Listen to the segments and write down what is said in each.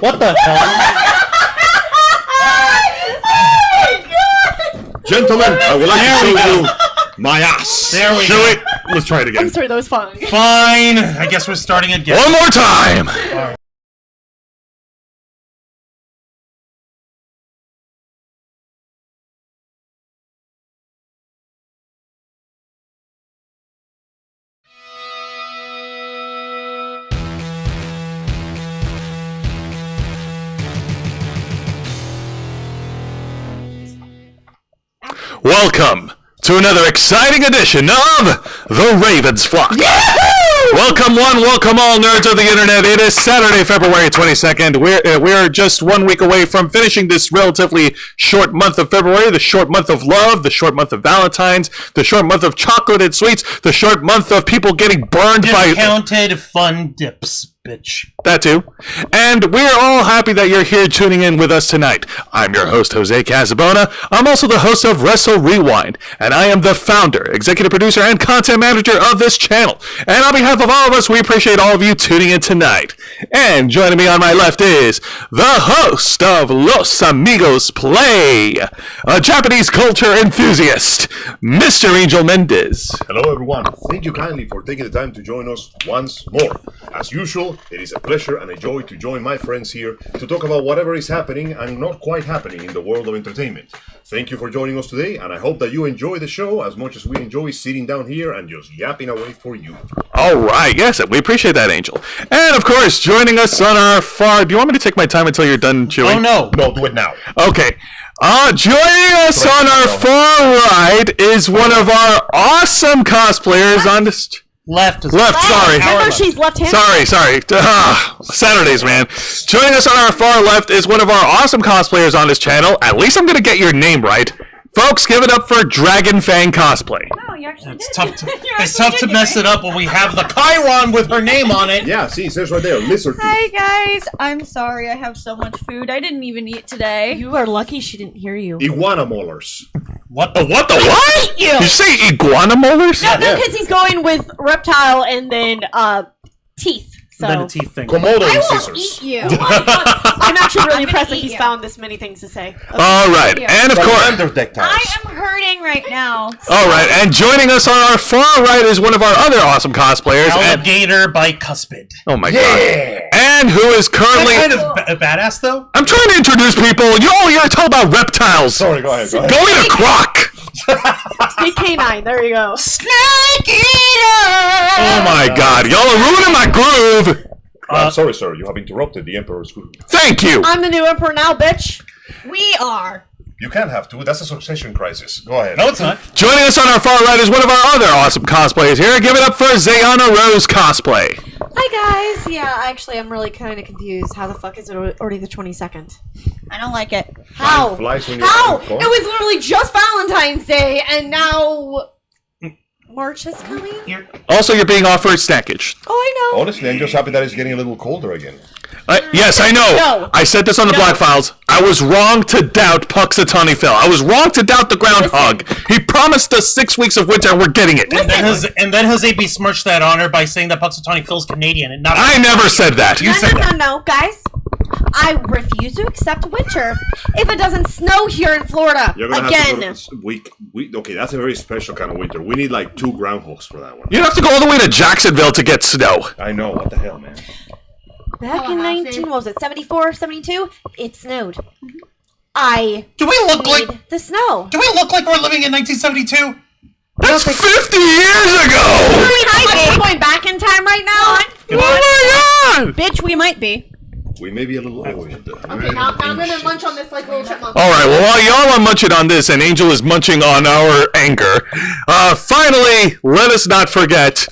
What the hell? Gentlemen, I would like to show you my ass. There we Show go. it. Let's try it again. I'm sorry, that was fun. Fine. I guess we're starting again. One more time. Right. Welcome to another exciting edition of The Ravens Flock. Yahoo! Welcome one, welcome all nerds of the internet. It is Saturday, February 22nd. We're just 1 week away from finishing this relatively short month of February, the short month of love, the short month of Valentine's, the short month of chocolate and sweets, the short month of people getting burned by... Discounted fun dips, bitch. That too. And we're all happy that you're here tuning in with us tonight. I'm your host, Jose Casabona. I'm also the host of Wrestle Rewind, and I am the founder, executive producer, and content manager of this channel. And on behalf of all of us, we appreciate all of you tuning in tonight. And joining me on my left is the host of Los Amigos Play, a Japanese culture enthusiast, Mr. Angel Mendez. Hello everyone, thank you kindly for taking the time to join us once more. As usual, it is a pleasure and a joy to join my friends here to talk about whatever is happening and not quite happening in the world of entertainment. Thank you for joining us today, and I hope that you enjoy the show as much as we enjoy sitting down here and just yapping away for you. All right, yes, we appreciate that, Angel. And of course, joining us on our far... Do you want me to take my time until you're done chewing? Oh, no. No, do it now. Okay. Joining us on our far right is one of our awesome cosplayers on this... Left. Sorry. Remember, she's left-handed. Sorry. Saturdays, man. Joining us on our far left is one of our awesome cosplayers on this channel. At least I'm going to get your name right. Folks, give it up for Dragon Fang Cosplay. Oh, you actually It's did. tough to mess it up when we have the Chiron with her name on it. Yeah, see, it says right there, lizard. Hi guys, I'm sorry I have so much food. I didn't even eat today. You are lucky she didn't hear you. Iguana molars. What the What? You. Did you say iguana molars? No, because he's going with reptile and then teeth. So Then the teeth thing. Komodo I will scissors. eat you. I'm actually really I'm gonna impressed that eat he's you. found this many things to say. Okay. All right. And of course... I am hurting right now. All right. And joining us on our far right is one of our other awesome cosplayers. And, Alligator bicuspid. oh, my God. And who is currently... Kind of a badass, though. I'm trying to introduce people. You all here talk about reptiles. Sorry, go ahead. Go eat a croc. Snake canine. There you go. Snake Eater! Oh, my God. Y'all are ruining my groove. Sorry, sir, you have interrupted the Emperor's groove. Thank you. I'm the new emperor now, bitch. We are. You can't have to, that's a succession crisis. Go ahead. No, it's not. Joining us on our far right is one of our other awesome cosplayers here. Give it up for Zayana Rose Cosplay. Hi guys. Yeah, actually, I'm really kind of confused. How the fuck is it already the 22nd? I don't like it. How? Flies when you're How? having fun. It was literally just Valentine's Day, and now March is coming. Also, you're being offered snackage. Oh, I know. Honestly, I'm just happy that it's getting a little colder again. Yes, I know. No. I said this on the Black Files. I was wrong to doubt Puxatawny Phil. I was wrong to doubt the groundhog. He promised us 6 weeks of winter, and we're getting it. And then Jose besmirched that honor by saying that Puxatawny Phil's Canadian and not. I never said that. You said that. No, guys. I refuse to accept winter if it doesn't snow here in Florida You're gonna again. have to go to, okay, that's a very special kind of winter. We need like 2 groundhogs for that one. You'd have to go all the way to Jacksonville to get snow. I know, what the hell, man. Back in 74, 72, it snowed. Do we look like? Need the snow. Do we look like we're living in 1972? That's 50 years ago! We're going back in time right now? Oh my God! Bitch, we might be. We may be a little old. Okay, now I'm gonna munch on this like little chipmunk. All right, well, while y'all are munching on this and Angel is munching on our anger, finally, let us not forget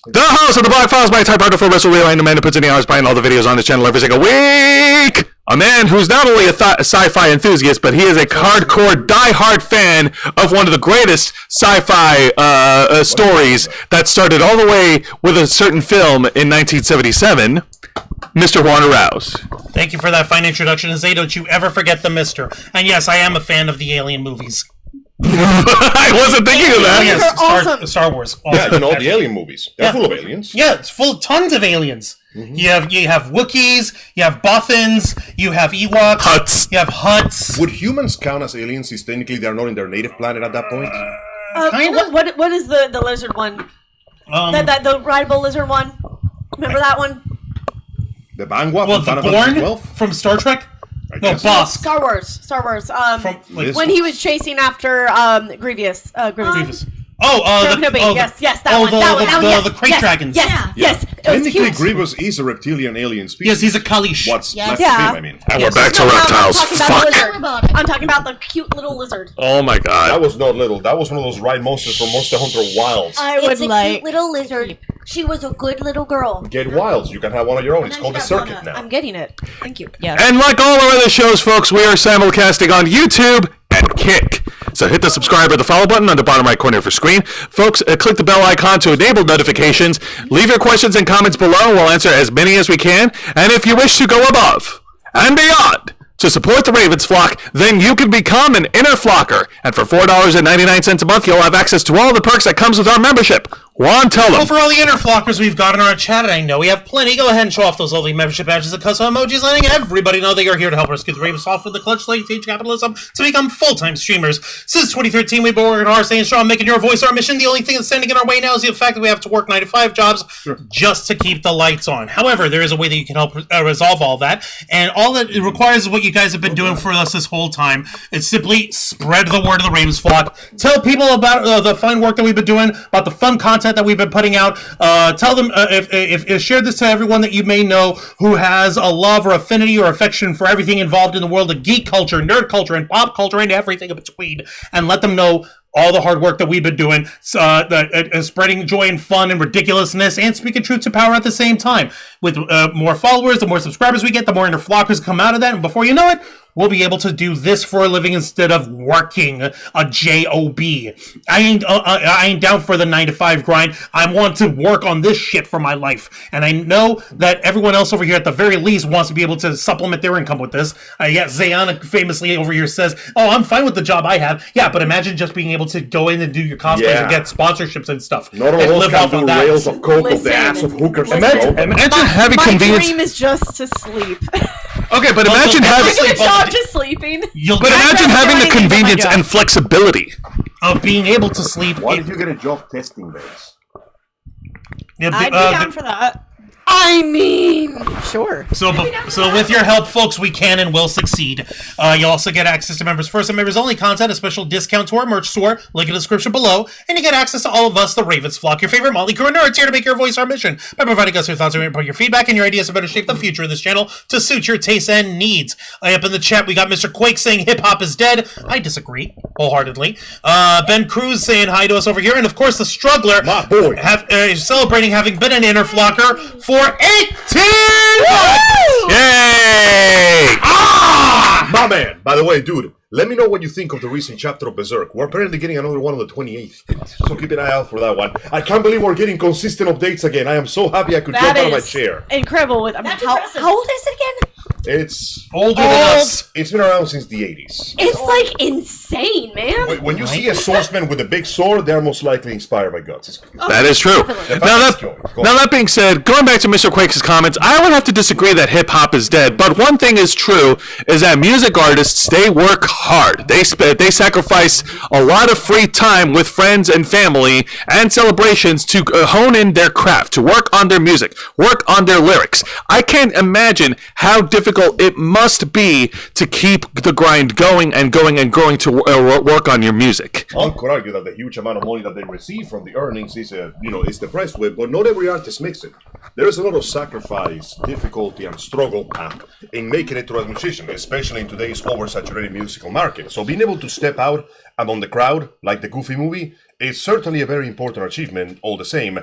the host of the Black Files, my typewriter for Wrestle Rewind, the man who puts in the hours behind all the videos on this channel every single week. A man who's not only a sci-fi enthusiast, but he is a hardcore, die-hard fan of one of the greatest sci-fi stories that started all the way with a certain film in 1977, Mr. Juan Rouse. Thank you for that fine introduction, Jose. Don't you ever forget the Mister. And yes, I am a fan of the Alien movies. I wasn't thinking of Oh, that. yes, They're awesome. Star Wars. Yeah, you know, the alien movies. They're full of aliens. Yeah, it's full of tons of aliens. You have Wookiees, you have Bothans, you have Ewoks, Huts. you have Huts. Would humans count as aliens since technically they're not in their native planet at that point? Kinda. What is the lizard one? The rideable lizard one? Remember that one? The Bangwa Well, from the Final Fantasy Born 12? from Star Trek? I No, guess. Bosk. Star Wars. From, like, This- When he was chasing after Grievous. Grievous. Yes, that one. Yes, the crate yes, dragons. Yes. It was Technically, huge. Grievous is a reptilian alien species. Yes, he's a Kalish. What's Yes. left Yeah. of him, I mean. And Yes. we're back to No, reptiles. I'm talking about the Fuck. lizard. I'm talking about the cute little lizard. Oh my That god. was not little. That was one of those ride monsters from Monster Hunter Wilds. I It's a cute little lizard. She was a good little girl. Get Wilds. You can have one of your own. It's then called the you got Circuit Mama. now. I'm getting it. Thank you. And like all our other shows, folks, we are simulcasting on YouTube and Kick. So hit the subscribe or the follow button on the bottom right corner of your screen. Folks, click the bell icon to enable notifications. Leave your questions and comments below. We'll answer as many as we can. And if you wish to go above and beyond to support the Ravens flock, then you can become an inner flocker. And for $4.99 a month, you'll have access to all the perks that comes with our membership. Juan, tell them. Well, for all the inner flockers we've got in our chat, and I know we have plenty, go ahead and show off those lovely membership badges and custom emojis, letting everybody know that you're here to help rescue the Ravens off with the clutch late stage capitalism to become full-time streamers. Since 2013, we've been working hard, staying strong, making your voice our mission. The only thing that's standing in our way now is the fact that we have to work 9-to-5 jobs just to keep the lights on. However, there is a way that you can help resolve all that, and all that it requires is what you guys have been doing for us this whole time. It's simply spread the word of the Ravens flock. Tell people about the fine work that we've been doing, about the fun content that we've been putting out. Tell them if share this to everyone that you may know who has a love or affinity or affection for everything involved in the world of geek culture, nerd culture, and pop culture, and everything in between, and let them know all the hard work that we've been doing, spreading joy and fun and ridiculousness, and speaking truth to power at the same time. With more followers, the more subscribers we get, the more inner flockers come out of that, and before you know it, we'll be able to do this for a living instead of working a job. I ain't down for the 9-to-5 grind. I want to work on this shit for my life, and I know that everyone else over here, at the very least, wants to be able to supplement their income with this. Zayana famously over here says, "Oh, I'm fine with the job I have." Yeah, but imagine just being able to go in and do your cosplays and get sponsorships and stuff. Not all and of us can do that. rails of coke of Listen. the ass of hookers. Imagine having My convenience. dream is just to sleep. Okay, but imagine Well, having. Sleep Good on job, the- just sleeping. But imagine having the anything but my convenience job. and flexibility. of being able to sleep. What if you get a job testing base? Yeah, I'd be down for that. I mean, sure. So with your help, folks, we can and will succeed. You'll also get access to members first and members only content, a special discount to our merch store, link in the description below, and you get access to all of us, the Ravens flock, your favorite motley crew of nerds here to make your voice our mission by providing us your thoughts and input, your feedback, and your ideas to better shape the future of this channel to suit your tastes and needs. Up in the chat, we got Mr. Quake saying hip hop is dead. I disagree wholeheartedly. Ben Cruz saying hi to us over here, and of course the Struggler, My boy. celebrating having been an inner flocker for 18 months. Yay! My man. By the way, dude, let me know what you think of the recent chapter of Berserk. We're apparently getting another one on the 28th. So keep an eye out for that one. I can't believe we're getting consistent updates again. I am so happy I could jump out of my chair. Incredible. With That's how impressive. old is it again? It's Older than us. it's been around since the 80s. It's like insane, man. When you see a swordsman with a big sword, they're most likely inspired by guts. That is true. Definitely. Now that being said, going back to Mr. Quake's comments, I would have to disagree that hip hop is dead. But one thing is true is that music artists, they work hard. They sacrifice a lot of free time with friends and family and celebrations to hone in their craft, to work on their music, work on their lyrics. I can't imagine how difficult it must be to keep the grind going and going and going to work on your music. One could argue that the huge amount of money that they receive from the earnings is, is the price with, but not every artist makes it. There is a lot of sacrifice, difficulty, and struggle in making it to a musician, especially in today's oversaturated musical market. So being able to step out among the crowd, like the Goofy movie, is certainly a very important achievement, all the same,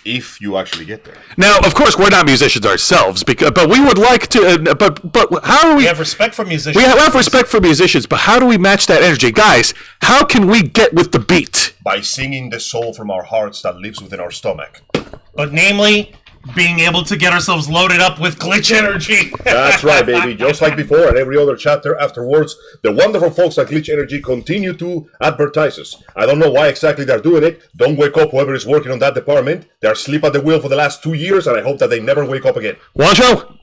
if you actually get there. Now, of course, we're not musicians ourselves, but we would like to. But how are We we? have respect for musicians. We have respect for musicians, but how do we match that energy, guys? How can we get with the beat? By singing the soul from our hearts that lives within our stomach. But namely, being able to get ourselves loaded up with glitch energy. That's right, baby. Just like before and every other chapter afterwards, the wonderful folks at Glitch Energy continue to advertise us. I don't know why exactly they're doing it. Don't wake up whoever is working on that department. They're asleep at the wheel for the last 2 years, and I hope that they never wake up again. Wancho?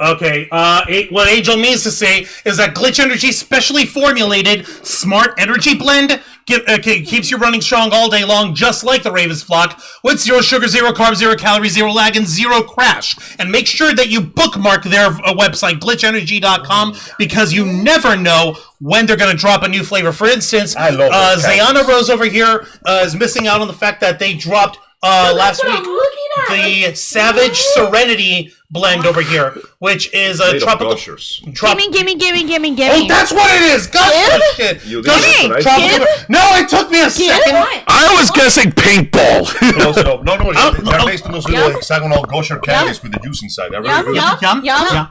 Okay, what Angel means to say is that Glitch Energy specially formulated Smart Energy Blend keeps you running strong all day long, just like the Ravens Flock, with 0 sugar, 0 carbs, 0 calories, 0 lag, and 0 crash. And make sure that you bookmark their website, glitchenergy.com, because you never know when they're going to drop a new flavor. For instance, I love those Zayana Rose over here is missing out on the fact that they dropped last week the Savage Serenity blend over here, which is a tropical. Gimme. Oh, that's what it is! Gosh, shit. You did Gosh, it, tropical. No, it took me a second. I was guessing paintball. No, they're based on those little hexagonal gosher candies with the juice inside. They're really good.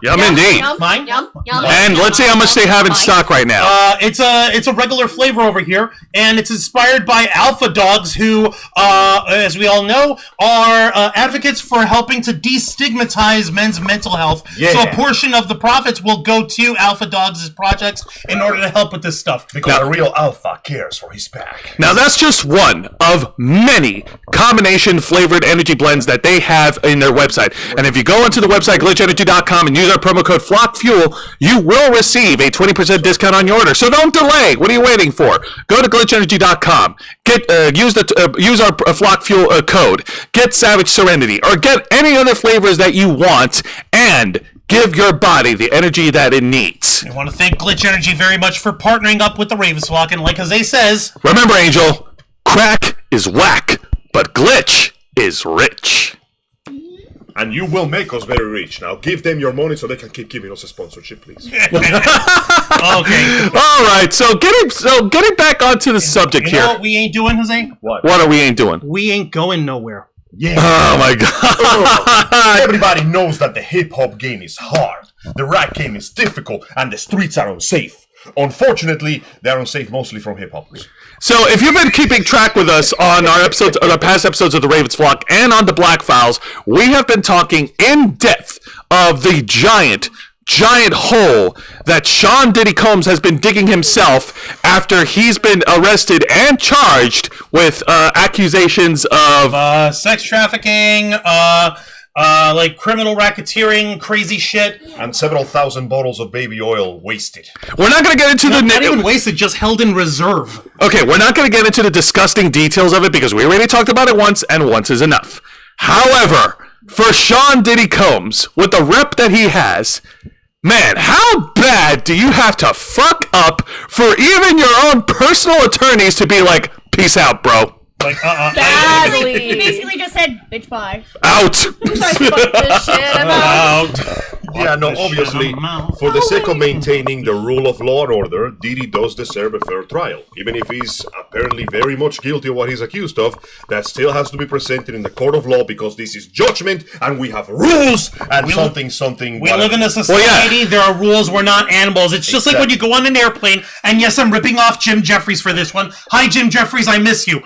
Yum indeed. Mine? And let's see how much they have in stock right now. It's a regular flavor over here, and it's inspired by Alpha Dogs, who, as we all know, are advocates for helping to destigmatize men's mental health. Yeah. So a portion of the profits will go to Alpha Dogs' projects in order to help with this stuff. Because a real alpha cares for his pack. Now that's just one of many combination flavored energy blends that they have in their website. And if you go onto the website glitchenergy.com and use our promo code FlockFuel, you will receive a 20% discount on your order. So don't delay. What are you waiting for? Go to glitchenergy.com. Use our Flock Fuel code. Get Savage Serenity or get any other flavors that you want and give your body the energy that it needs. I want to thank Glitch Energy very much for partnering up with the Ravens Flock, and like Jose says, remember, Angel, crack is whack, but glitch is rich. And you will make us very rich. Now give them your money so they can keep giving us a sponsorship, please. okay. All right, so getting back onto the subject You know here. what we ain't doing, Jose? What? What are we ain't doing? We ain't going nowhere. Yeah. Oh my god. Everybody knows that the hip-hop game is hard, the rap game is difficult, and the streets are unsafe. Unfortunately, they're unsafe mostly from hip-hoppers. So if you've been keeping track with us on our episodes, on our past episodes of the Ravens Flock and on the Black Files, we have been talking in depth of the giant hole that Sean Diddy Combs has been digging himself after he's been arrested and charged with accusations of Sex trafficking, like criminal racketeering, crazy shit. And several thousand bottles of baby oil wasted. We're not going to get into Not even wasted, just held in reserve. Okay, we're not going to get into the disgusting details of it because we already talked about it once, and once is enough. However, for Sean Diddy Combs, with the rep that he has, man, how bad do you have to fuck up for even your own personal attorneys to be like, peace out, bro? Like, Badly. He basically just said, bitch, bye. Out. Fuck this shit. I'm out. Yeah, no, obviously, for the sake of maintaining the rule of law and order, Diddy does deserve a fair trial. Even if he's apparently very much guilty of what he's accused of, that still has to be presented in the court of law because this is judgment and we have rules and something. We live in a society, there are rules, we're not animals. It's just like when you go on an airplane, and yes, I'm ripping off Jim Jeffries for this one. Hi, Jim Jeffries, I miss you.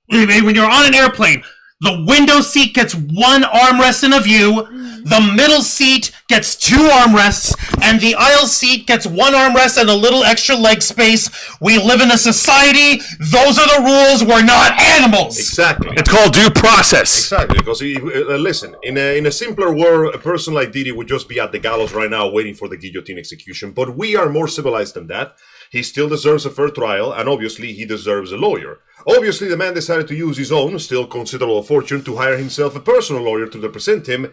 When you're on an airplane, the window seat gets one armrest in a view, the middle seat gets 2 armrests, and the aisle seat gets 1 armrest and a little extra leg space. We live in a society, those are the rules, we're not animals! Exactly. It's called due process. Exactly, because listen, in a simpler world, a person like Diddy would just be at the gallows right now waiting for the guillotine execution, but we are more civilized than that. He still deserves a fair trial, and obviously he deserves a lawyer. Obviously, the man decided to use his own, still considerable fortune, to hire himself a personal lawyer to represent him,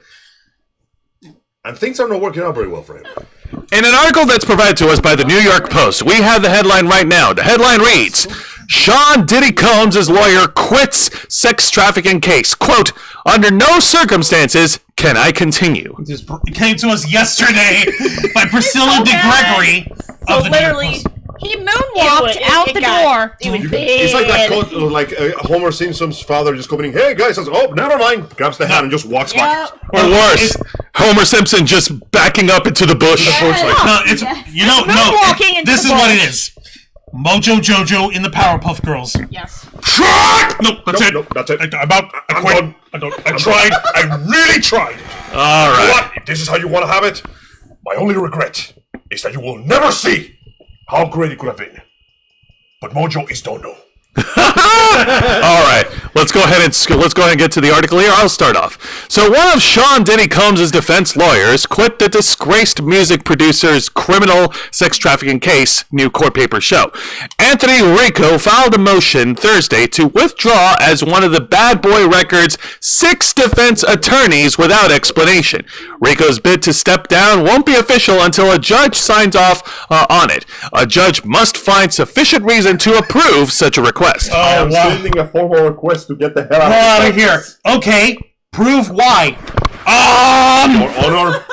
and things are not working out very well for him. In an article that's provided to us by the New York Post, we have the headline right now. The headline reads, Sean Diddy Combs' lawyer quits sex trafficking case. Quote, under no circumstances can I continue. This came to us yesterday by Priscilla DeGregory of the New York literally, Post. he moonwalked out the door. It's like that like Homer Simpson's father just coming in, hey guys, says, oh, never mind, grabs the hand and just walks back. Or worse, Homer Simpson just backing up into the bush. No, it's moonwalking into this the is what it bush. is. Mojo Jojo in the Powerpuff Girls. Yes. No, that's it. No, that's it. I quit. I tried. I really tried. All You know right. what? If this is how you want to have it, my only regret is that you will never see how great it could have been. But Mojo is don't know. All right, let's go ahead and get to the article here. I'll start off. So one of Sean Diddy Combs' defense lawyers quit the disgraced music producer's criminal sex trafficking case, new court papers show. Anthony Rico filed a motion Thursday to withdraw as one of the Bad Boy Records' 6 defense attorneys without explanation. Rico's bid to step down won't be official until a judge signs off on it. A judge must find sufficient reason to approve such a request. I'm sending a formal request to get the hell Out of here. Okay, prove why. Your Honor.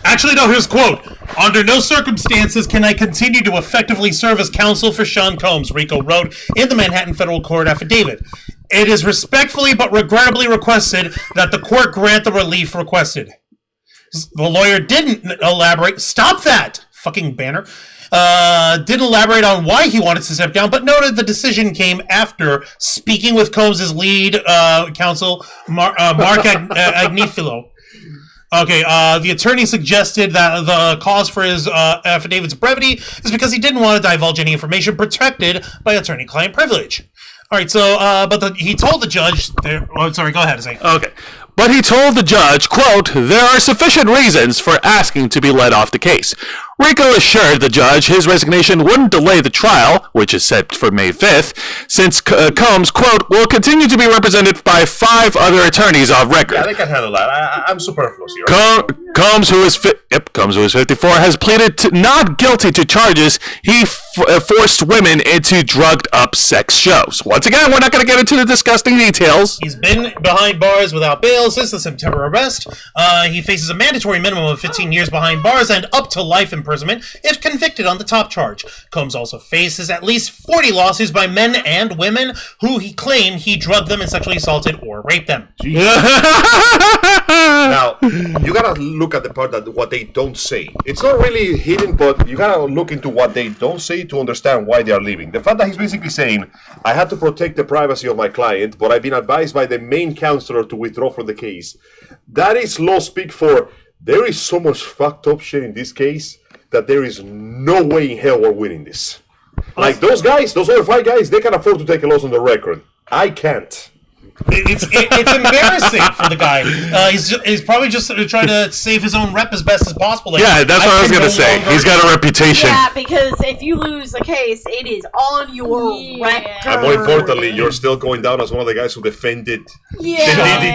Actually, no, here's a quote. Under no circumstances can I continue to effectively serve as counsel for Sean Combs, Rico wrote in the Manhattan Federal Court affidavit. It is respectfully but regrettably requested that the court grant the relief requested. The lawyer didn't elaborate. Stop that! Fucking banner. Didn't elaborate on why he wanted to step down, but noted the decision came after speaking with Combs' lead counsel, Mark Agnifilo. Okay, the attorney suggested that the cause for his affidavit's brevity is because he didn't want to divulge any information protected by attorney-client privilege. All right, so, he told the judge... sorry, go ahead, Zane. Okay. But he told the judge, quote, there are sufficient reasons for asking to be let off the case. Rico assured the judge his resignation wouldn't delay the trial, which is set for May 5th, since Combs, quote, will continue to be represented by 5 other attorneys of record. Yeah, they can handle that. I'm superfluous here. Combs, who is 54, has pleaded not guilty to charges he forced women into drugged-up sex shows. Once again, we're not going to get into the disgusting details. He's been behind bars without bail since the September arrest. He faces a mandatory minimum of 15 years behind bars and up to life imprisonment if convicted on the top charge. Combs also faces at least 40 lawsuits by men and women who he claimed he drugged them and sexually assaulted or raped them. Now, you gotta look at the part that what they don't say. It's not really hidden, but you gotta look into what they don't say to understand why they are leaving. The fact that he's basically saying, I had to protect the privacy of my client, but I've been advised by the main counselor to withdraw from the case. That is law speak for, there is so much fucked up shit in this case that there is no way in hell we're winning this. Like those guys, those other 5 guys, they can afford to take a loss on the record. I can't. It's embarrassing for the guy. He's probably just trying to save his own rep as best as possible. Like, Yeah, that's what I was going to say. He's got a reputation. Yeah, because if you lose the case, it is on your record. And more importantly, you're still going down as one of the guys who defended the Diddy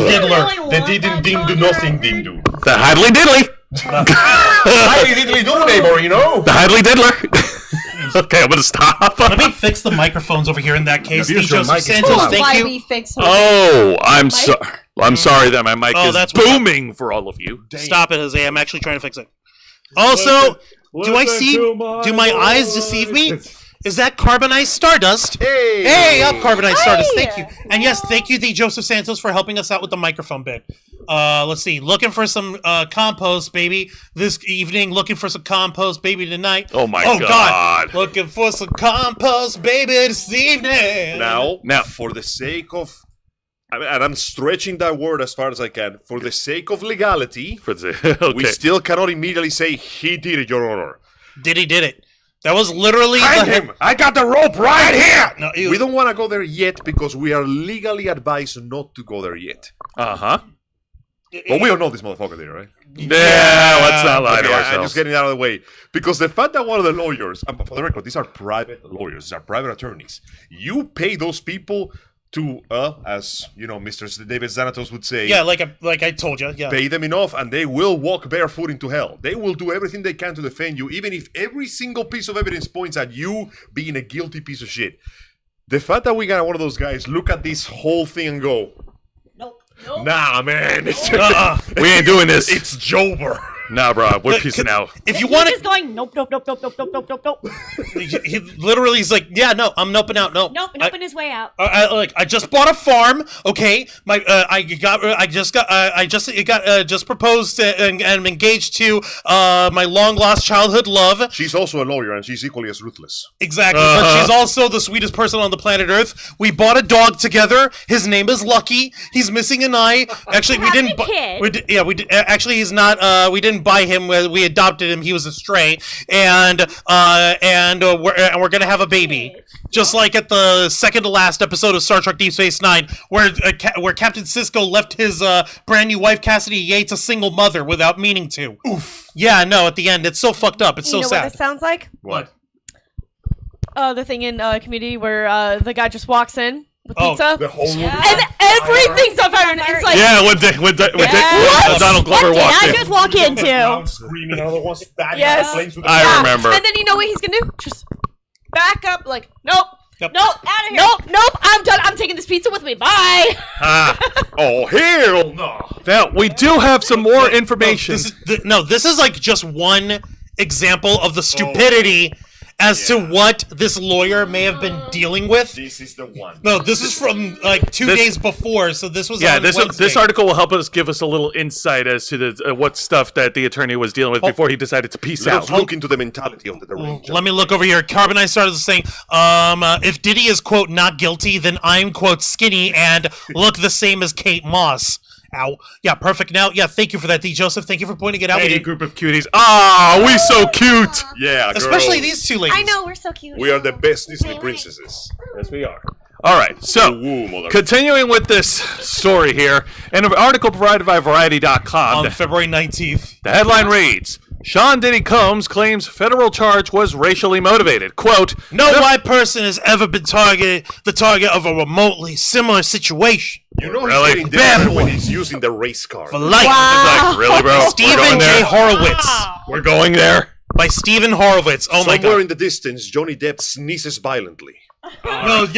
Diddler. The Diddy didn't do nothing, didn't do. The Hadley Diddley. Highly diddly do, neighbor, you know? The Hadley Diddler. Okay, I'm going to stop. Let me fix the microphones over here in that case. Here's your Joseph mic. Santos, That's thank why you. we fix it. Oh, I'm sorry that my mic is that's what's up. booming for all of you. Stop it, Jose. I'm actually trying to fix it. Also, do my eyes deceive me? Is that carbonized stardust? Hey, up carbonized stardust. Thank you. And yes, thank you, the Joseph Santos, for helping us out with the microphone bit. Let's see. Looking for some compost, baby, this evening. Looking for some compost, baby, tonight. Oh, my God. Looking for some compost, baby, this evening. Now, for the sake of... and I'm stretching that word as far as I can. For the sake of legality, Okay. we still cannot immediately say he did it, Your Honor. Diddy did it. That was literally... Hang him! I got the rope right here! No, We don't want to go there yet because we are legally advised not to go there yet. Uh-huh. But we all know this motherfucker there, right? Yeah, let's not lie to I'm ourselves. just getting it out of the way. Because the fact that one of the lawyers, and for the record, these are private lawyers, these are private attorneys. You pay those people to, as, you know, Mr. David Xanatos would say, Yeah, like I told you, yeah. pay them enough and they will walk barefoot into hell. They will do everything they can to defend you, even if every single piece of evidence points at you being a guilty piece of shit. The fact that we got one of those guys look at this whole thing and go, Nope. nah, man, We ain't doing this. it's Jober. Nah, bro, we're peacing out. If you He's want just going, nope, nope, nope, nope, nope, nope, nope, nope, nope. he literally is like, yeah, no, I'm noping out. No, Nope, noping his way out. I just bought a farm. Okay, I just proposed and am engaged to my long lost childhood love. She's also a lawyer, and she's equally as ruthless. Exactly, but she's also the sweetest person on the planet Earth. We bought a dog together. His name is Lucky. He's missing an eye. Actually, we didn't. Actually, he's not. We didn't buy him. We adopted him. He was a stray, and we're gonna have a baby. Just like at the second to last episode of Star Trek Deep Space Nine, where Captain Sisko left his brand new wife Cassidy Yates a single mother without meaning to. Oof. Yeah, no. At the end, it's so fucked up. It's so You know sad. what this sounds like? What? The thing in Community where the guy just walks in with pizza. The whole movie? And everything's on fire, and it's like, Yeah, when Donald Glover what did walked I in. just walk into? Screaming, another one's batting Yes. flames with I remember. And then you know what he's gonna do? Just back up, like, nope, Yep. nope, out of here. Nope, I'm done. I'm taking this pizza with me. Bye. Oh, hell no. Now, we do have some more information. This is like just one example of the stupidity as to what this lawyer may have been dealing with. This is the one. No, this is from like 2 days before, so this was on this Wednesday. article will help us give us a little insight as to the what stuff that the attorney was dealing with before he decided to peace Let's out. look into the mentality of the deranged. Let me look over here. Carbonite started saying, if Diddy is, quote, not guilty, then I'm, quote, skinny and look the same as Kate Moss. Ow. Yeah, perfect now. Yeah, thank you for that, D. Joseph. Thank you for pointing it out. Hey, group of cuties. Ah, we so cute. Yeah, Especially girl. these two ladies. I know, we're so cute. We are the best Disney princesses. Yes, we are. All right, so Woo, mother- continuing with this story here, in an article provided by Variety.com, On February 19th. the headline reads, Sean Diddy Combs claims federal charge was racially motivated. Quote, No white person has ever been the target of a remotely similar situation. You know Really? he's getting Bad different when boy. he's using the race card. For life. Like, really, bro? We're Stephen going J. there? Horowitz. We're going there? By Stephen Horowitz. Oh my Somewhere god. in the distance, Johnny Depp sneezes violently. No,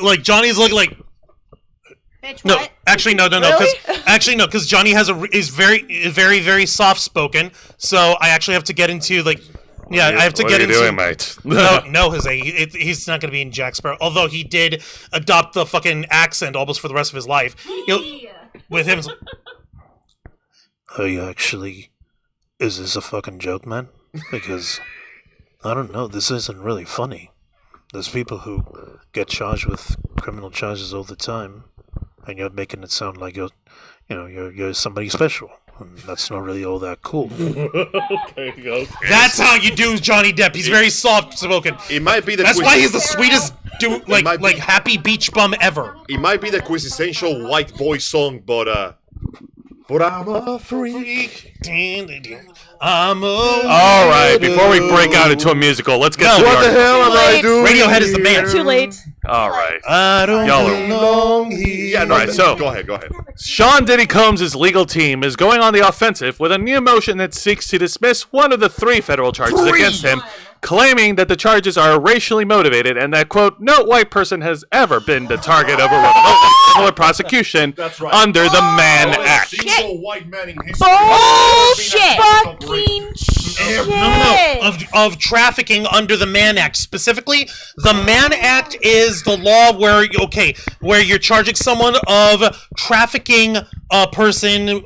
like Johnny's looking like. Bitch, No, what? actually, no. Because Johnny is very soft spoken. So I actually have to get into like, yeah, I have to what get are you into. doing, mate? No, Jose, he's not going to be in Jack Sparrow. Although he did adopt the fucking accent almost for the rest of his life. With him. Hey, actually, is this a fucking joke, man? Because I don't know. This isn't really funny. There's people who get charged with criminal charges all the time, and you're making it sound like you're somebody special. And that's not really all that cool. Okay. That's how you do Johnny Depp. He's very soft spoken. It might be the That's why he's the sweetest dude, might be- like happy beach bum ever. It might be the quintessential white boy song, but I'm a freak. I'm a All right, before we break out into a musical, let's get No, to the what the article. hell am I doing? Radiohead is the man. Too late. All right. I don't Y'all are- belong here. Yeah, no, Right, so- go ahead. Sean Diddy Combs' legal team is going on the offensive with a new motion that seeks to dismiss one of the 3 federal charges against him, claiming that the charges are racially motivated and that, quote, no white person has ever been the target of a remotely similar prosecution That's right. under the Mann Not a Act. single white man in history Bullshit! has been accused of rape. Fucking shit! No. Of trafficking under the Mann Act. Specifically, the Mann Act is the law where you're charging someone of trafficking a person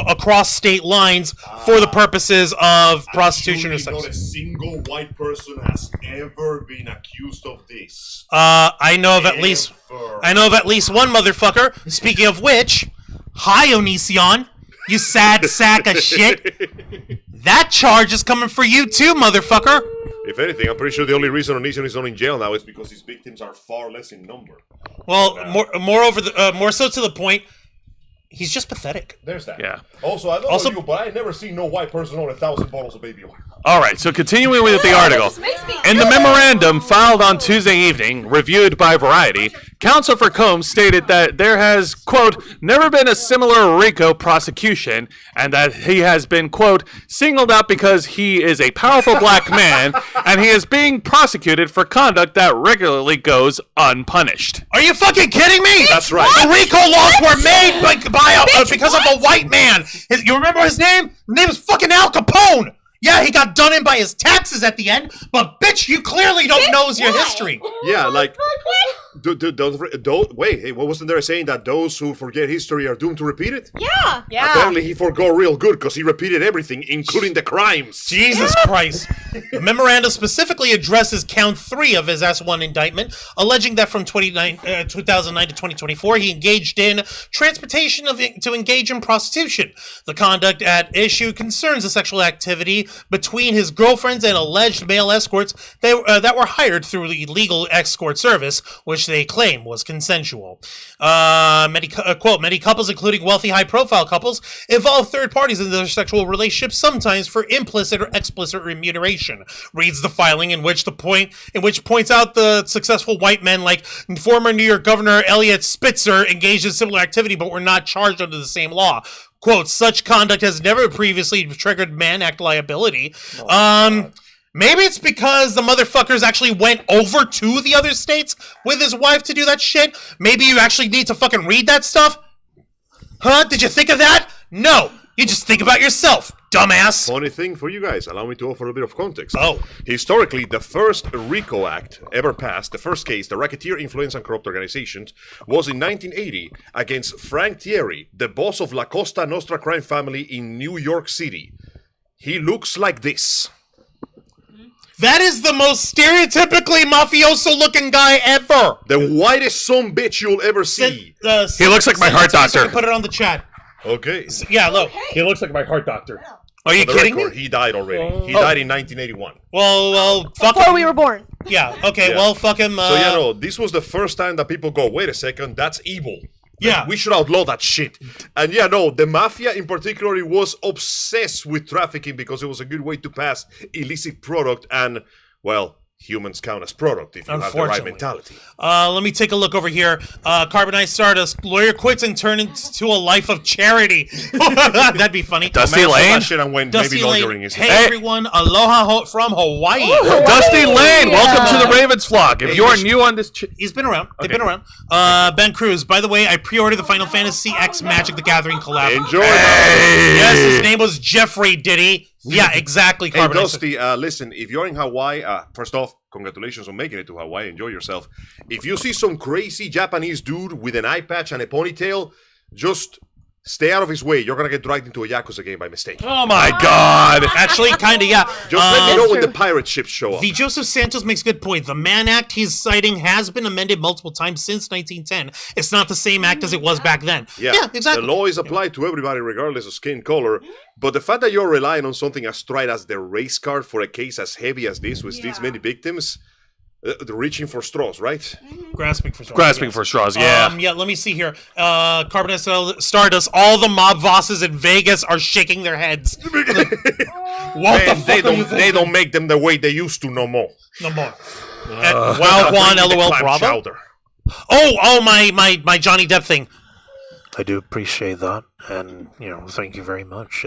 across state lines for the purposes of prostitution or Surely sex. not a single white person has ever been accused of this. I know of at least one motherfucker. Speaking of which, hi Onision, you sad sack of shit. That charge is coming for you too, motherfucker. If anything, I'm pretty sure the only reason Onision is not in jail now is because his victims are far less in number. Well, more so to the point, he's just pathetic. There's that. Yeah. Also, I don't Also- know you, but I never seen no white person own 1,000 bottles of baby oil. All right, so continuing with the article. In the memorandum filed on Tuesday evening, reviewed by Variety, Counsel for Combs stated that there has, quote, never been a similar RICO prosecution, and that he has been, quote, singled out because he is a powerful black man, and he is being prosecuted for conduct that regularly goes unpunished. Are you fucking kidding me? That's right. The RICO laws were made because of a white man. You remember his name? His name is fucking Al Capone. Yeah, he got done in by his taxes at the end, but bitch, you clearly don't know your history. Yeah, like, wait, hey, what wasn't there saying that those who forget history are doomed to repeat it? Yeah. Apparently he forgot real good because he repeated everything, including the crimes. Jesus Christ. The memorandum specifically addresses count 3 of his S1 indictment, alleging that from 2009 to 2024, he engaged in transportation to engage in prostitution. The conduct at issue concerns the sexual activity between his girlfriends and alleged male escorts that were hired through the legal escort service, which they claim was consensual. Many couples, including wealthy, high-profile couples, involve third parties in their sexual relationships, sometimes for implicit or explicit remuneration. Reads the filing in which points out the successful white men like former New York Governor Eliot Spitzer engaged in similar activity but were not charged under the same law. Quote, such conduct has never previously triggered Mann Act liability. Maybe it's because the motherfuckers actually went over to the other states with his wife to do that shit. Maybe you actually need to fucking read that stuff. Huh? Did you think of that? No. You just think about yourself, dumbass. Funny thing for you guys, allow me to offer a bit of context. Oh. Historically, the first RICO Act ever passed, the first case, the Racketeer Influence and Corrupt Organizations, was in 1980 against Frank Thierry, the boss of La Costa Nostra crime family in New York City. He looks like this. That is the most stereotypically mafioso-looking guy ever. The whitest son bitch you'll ever see. He looks like my heart doctor. Put it on the chat. Okay. Yeah, look. He looks like my heart doctor. Are you For the kidding record, me? he died already. He died in 1981. Well, fuck Before him. we were born. Yeah, okay, Yeah. well, fuck him. So, yeah, no, this was the first time that people go, wait a second, that's evil. Yeah. We should outlaw that shit. And yeah, no, the mafia in particular was obsessed with trafficking because it was a good way to pass illicit product and, well, humans count as product if you have the right mentality. Let me take a look over here. Carbonized Stardust. Lawyer quits and turns into a life of charity. That'd be funny. Dusty Lane? And when Dusty maybe Lane. laundering is Hey, everyone. Aloha from Hawaii. Dusty Lane, welcome to the Ravens flock. If you are new on this... He's been around. They've been around. Ben Cruz. By the way, I pre-ordered the Final Fantasy X Magic the Gathering collab. Enjoy. Yes, his name was Jeffrey Diddy. Yeah, exactly. Hey, Dusty, listen, if you're in Hawaii, first off, congratulations on making it to Hawaii. Enjoy yourself. If you see some crazy Japanese dude with an eye patch and a ponytail, just stay out of his way. You're going to get dragged into a Yakuza game by mistake. Oh my god. Actually, kind of, yeah. Just let me know when the pirate ships show up. The Joseph Santos makes a good point. The Mann Act he's citing has been amended multiple times since 1910. It's not the same act as it was back then. Yeah, exactly. The law is applied to everybody regardless of skin color. But the fact that you're relying on something as trite as the race card for a case as heavy as this with these many victims, reaching for straws, right? Grasping for straws. Grasping for straws, yeah. Yeah, let me see here. Carbonized Stardust, all the mob bosses in Vegas are shaking their heads. What the fuck they don't make them the way they used to no more. No more. Wild Juan, LOL, Bravo. Chowder. Oh, my Johnny Depp thing. I do appreciate that, and thank you very much.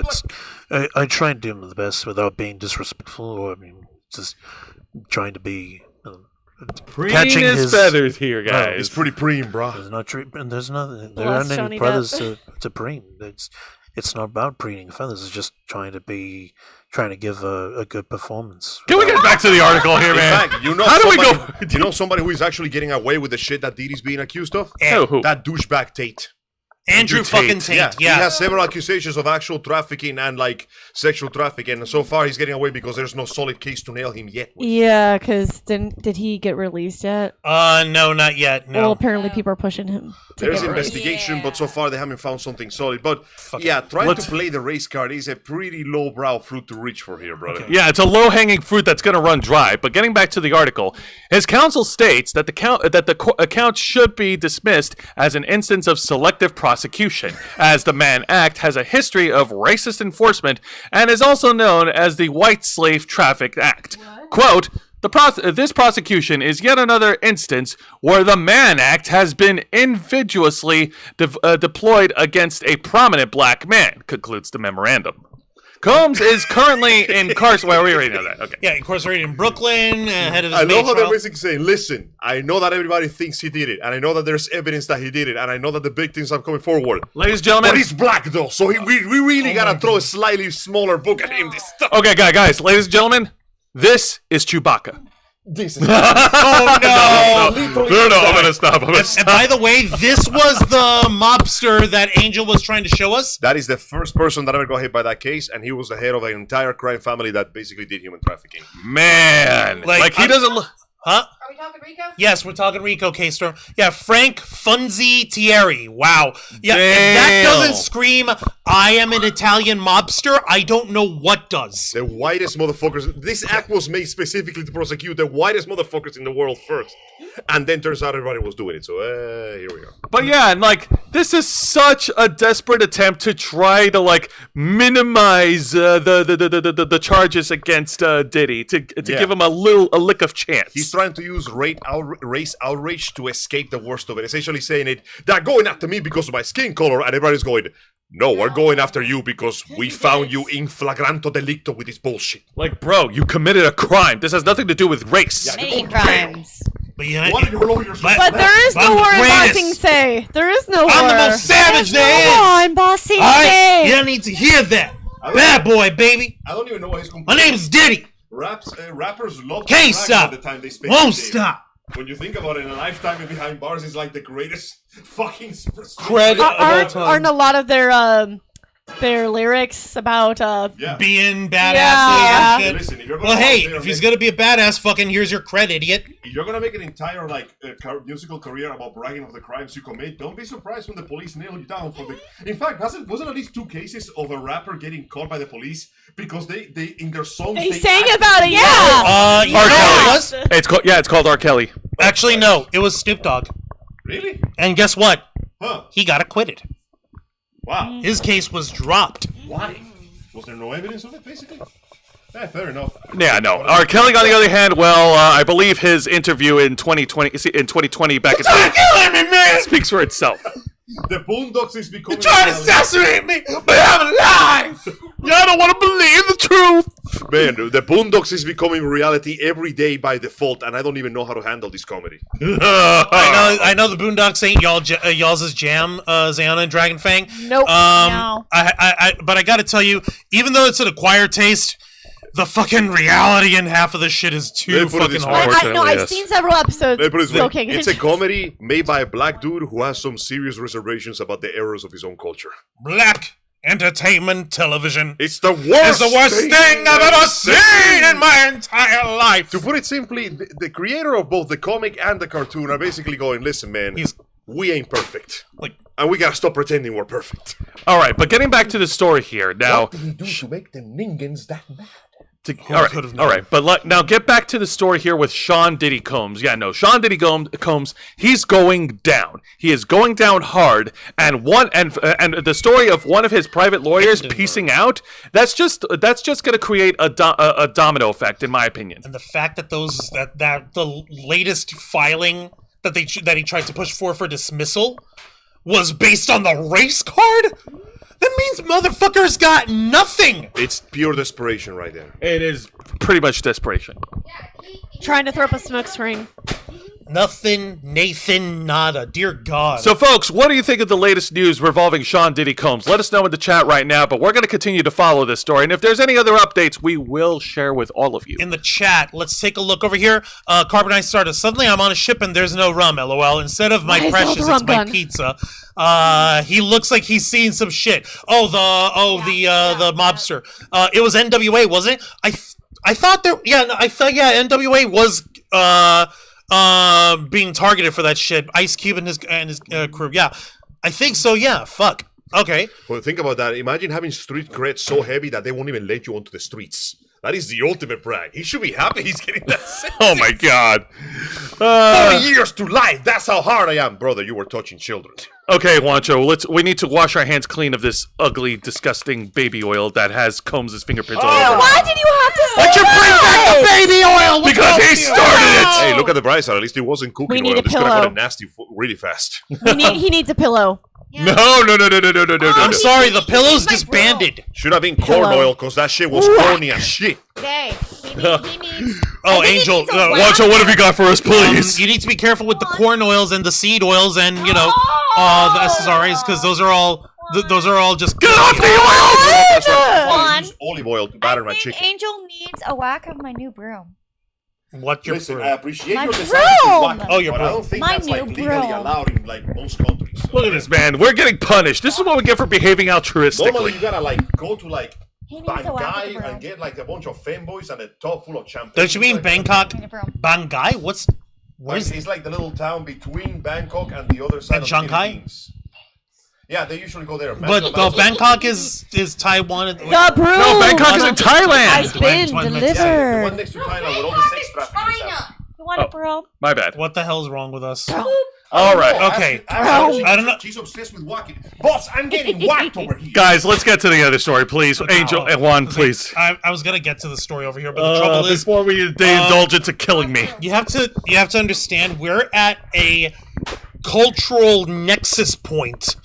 I try and do the best without being disrespectful, or just trying to be catching his feathers here, guys. It's pretty preem, bro. There's no and there's nothing. There Bless aren't any Johnny brothers Depp. to preen. It's not about preening feathers. It's just trying to give a good performance. Can we get back to the article here, In man? fact, How do we go? You know somebody who is actually getting away with the shit that Diddy's being accused of? Who? That douchebag Tate. Andrew fucking Tate. He has several accusations of actual trafficking and sexual trafficking, and so far he's getting away because there's no solid case to nail him yet. Yeah, because did he get released yet? No, not yet. No. Well, apparently people are pushing him. There's get released. investigation, but so far they haven't found something solid. But trying to play the race card is a pretty lowbrow fruit to reach for here, brother. Yeah, it's a low-hanging fruit that's going to run dry. But getting back to the article, his counsel states that the account should be dismissed as an instance of selective prosecution, as the Mann Act has a history of racist enforcement and is also known as the White Slave Traffic Act. Quote, This prosecution is yet another instance where the Mann Act has been invidiously deployed against a prominent black man, concludes the memorandum. Combs is currently incarcerated. Well, we already know that. Okay. Yeah, incarcerated in Brooklyn, ahead of his I main love how they're trial. basically saying, listen, I know that everybody thinks he did it, and I know that there's evidence that he did it, and I know that the victims are coming forward. Ladies and gentlemen. But he's black, though, so we really gotta throw a slightly smaller book at him this time. Okay, guys, ladies and gentlemen, this is Chewbacca. This is Oh, no! No, I'm gonna stop. And by the way, this was the mobster that Angel was trying to show us. That is the first person that ever got hit by that case, and he was the head of an entire crime family that basically did human trafficking. Man, like he doesn't look. Huh? Are we talking Rico? Yes, we're talking Rico K-Storm. Yeah, Frank Funzi Thierry. Wow. Yeah, if Damn. that doesn't scream, I am an Italian mobster, I don't know what does. The whitest motherfuckers. This act was made specifically to prosecute the whitest motherfuckers in the world first. And then turns out everybody was doing it. So, here we go. But yeah, and like this is such a desperate attempt to try to like minimize the charges against Diddy to give him a lick of chance. He's trying to use race outrage to escape the worst of it. Essentially saying it, they're going after me because of my skin color, and everybody's going, no, we're going after you because we found you in flagranto delicto with this bullshit. Like, bro, you committed a crime. This has nothing to do with race. Many crimes. But, yeah, One of your lawyers. But there is I'm no the war in greatest. Bossing Say. There is no war. I'm the most savage there is. Come on, bossy. All right, Say. you don't need to hear that. Bad boy, baby. I don't even know why he's My name's Diddy. Rappers love Can't to brag stop. about the time they spend Won't in jail. stop. When you think about it, a lifetime behind bars is like the greatest fucking Credit. Aren't a lot of their lyrics about Yeah. Being badasses Yeah. and shit. Listen, if you're gonna Well, go out hey, there if and he's make- gonna be a badass, fucking here's your credit, idiot. If you're gonna make an entire musical career about bragging of the crimes you commit, don't be surprised when the police nail you down for the. In fact, wasn't at least 2 cases of a rapper getting caught by the police because they in their songs they sang about it. Yeah. You know R. what Kelly. it was? It's called R. Kelly. Actually, no, it was Snoop Dogg. Really? And guess what? Huh? He got acquitted. Wow. His case was dropped. Why? Was there no evidence of it, basically? Fair enough. Yeah, no. R. Kelly, on the other hand, well, I believe his interview in 2020 back in Killing me, man! speaks for itself. The Boondocks is becoming. Trying to assassinate me, but I'm alive! I don't want to believe the truth. Man, the Boondocks is becoming reality every day by default, and I don't even know how to handle this comedy. I know the Boondocks ain't y'all's jam, Zayana and Dragon Fang. Nope. No. But I gotta tell you, even though it's an acquired taste, the fucking reality in half of this shit is They too put it fucking this way. hard. I've yes. seen several episodes. Let me put it this way. Okay, It's a comedy made by a black dude who has some serious reservations about the errors of his own culture. Black entertainment television It's the worst. is the worst thing I've ever seen in my entire life. To put it simply, the creator of both the comic and the cartoon are basically going, listen, man, we ain't perfect. Like, And we gotta stop pretending we're perfect. All right, but getting back to the story here now. What did he do to make them ningans that mad? All right, but now get back to the story here with Sean Diddy Combs. Yeah, no, Sean Diddy Combs, he's going down. He is going down hard, and the story of one of his private lawyers piecing out. That's just going to create a domino effect, in my opinion. and the fact that the latest filing that he tried to push for dismissal was based on the race card. That means motherfuckers got nothing. It's pure desperation right there. It is pretty much desperation. Trying to throw up a smoke screen. Nothing, Nathan, nada. Dear God. So, folks, what do you think of the latest news revolving Sean Diddy Combs? Let us know in the chat right now, but we're going to continue to follow this story, and if there's any other updates, we will share with all of you. in the chat, let's take a look over here. Carbonite started. Suddenly I'm on a ship and there's no rum, lol. Instead of my Why is all precious, the rum it's my gone? pizza. He looks like he's seen some shit. The mobster. It was NWA, wasn't it? I thought NWA was being targeted for that shit. Ice Cube and his crew. Yeah, I think so. Yeah, fuck. Okay. Well, think about that. Imagine having street cred so heavy that they won't even let you onto the streets. That is the ultimate brag. He should be happy he's getting that sentence. Oh, my God. 40 years to life. That's how hard I am. Brother, you were touching children. Okay, Juancho, we need to wash our hands clean of this ugly, disgusting baby oil that has Combs' fingerprints all over it. Why did you have to say Why'd you bring back the baby oil? Because he started it! Hey, look at the bright side. At least it wasn't cooking We need oil. a This could have pillow. gotten nasty really fast. He needs a pillow. No. I'm sorry, the pillow's my disbanded. Should have been corn Pillow. oil because that shit was corny as shit. Okay. He needs. Oh, I think Angel, he needs a Watch out, what have you got for us, please? you need to be careful with the corn oils and the seed oils and, you know, the SSRIs, because those are all just... Get off the oil! That's right. One. Use olive oil to batter my I think chicken. Angel needs a whack of my new broom. What your... Listen, I appreciate My your desire to broom! whack, Oh, your but I broom. don't think My that's like new legally broom. allowed in like most countries. Look at this, man. We're getting punished. This is what we get for behaving Normally, altruistically. you gotta like go to like He needs a whack of Bangai the broom. and get like a bunch of femboys and a tub full of champagne. Don't you mean Like, Bangkok? I need a broom. Bangai? Where's... It's like the little town between Bangkok and the other side And of Shanghai? the Philippines. Yeah, they usually go there. But Bangkok is Taiwan. The broom. No, Bangkok is in Thailand. Has been Twin- Yeah, the delivered. one next to Thailand with all the sex trafficking. You want a broom? My bad. What the hell's wrong with us? All right. Okay. I don't know. She's obsessed with whacking. Boss, I'm getting whacked over here. Guys, let's get to the other story, please. Angel and Juan, please. I was gonna get to the story over here, but the trouble is, Before they indulge into killing me. you have to understand we're at a cultural nexus point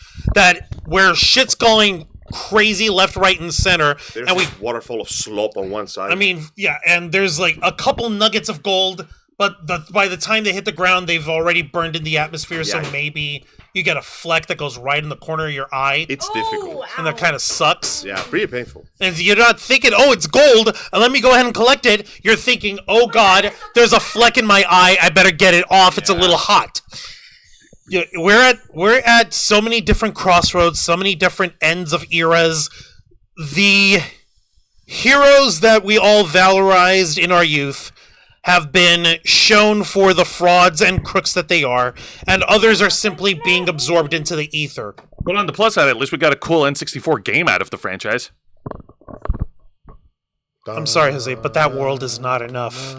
where shit's going crazy left, right, and center, There's and we. this waterfall of slop on one side. I mean, yeah, and there's like a couple nuggets of gold, but by the time they hit the ground, they've already burned in the atmosphere. So Yeah. maybe you get a fleck that goes right in the corner of your eye, it's difficult. and that kind of sucks. Yeah, pretty painful. And you're not thinking, oh, it's gold, and let me go ahead and collect it. You're thinking, oh God, there's a fleck in my eye. I better get it off. It's a little hot. Yeah, we're at so many different crossroads, so many different ends of eras. The heroes that we all valorized in our youth have been shown for the frauds and crooks that they are, and others are simply being absorbed into the ether. But on the plus side, at least we got a cool N64 game out of the franchise. I'm sorry, Jose, but that world is not enough.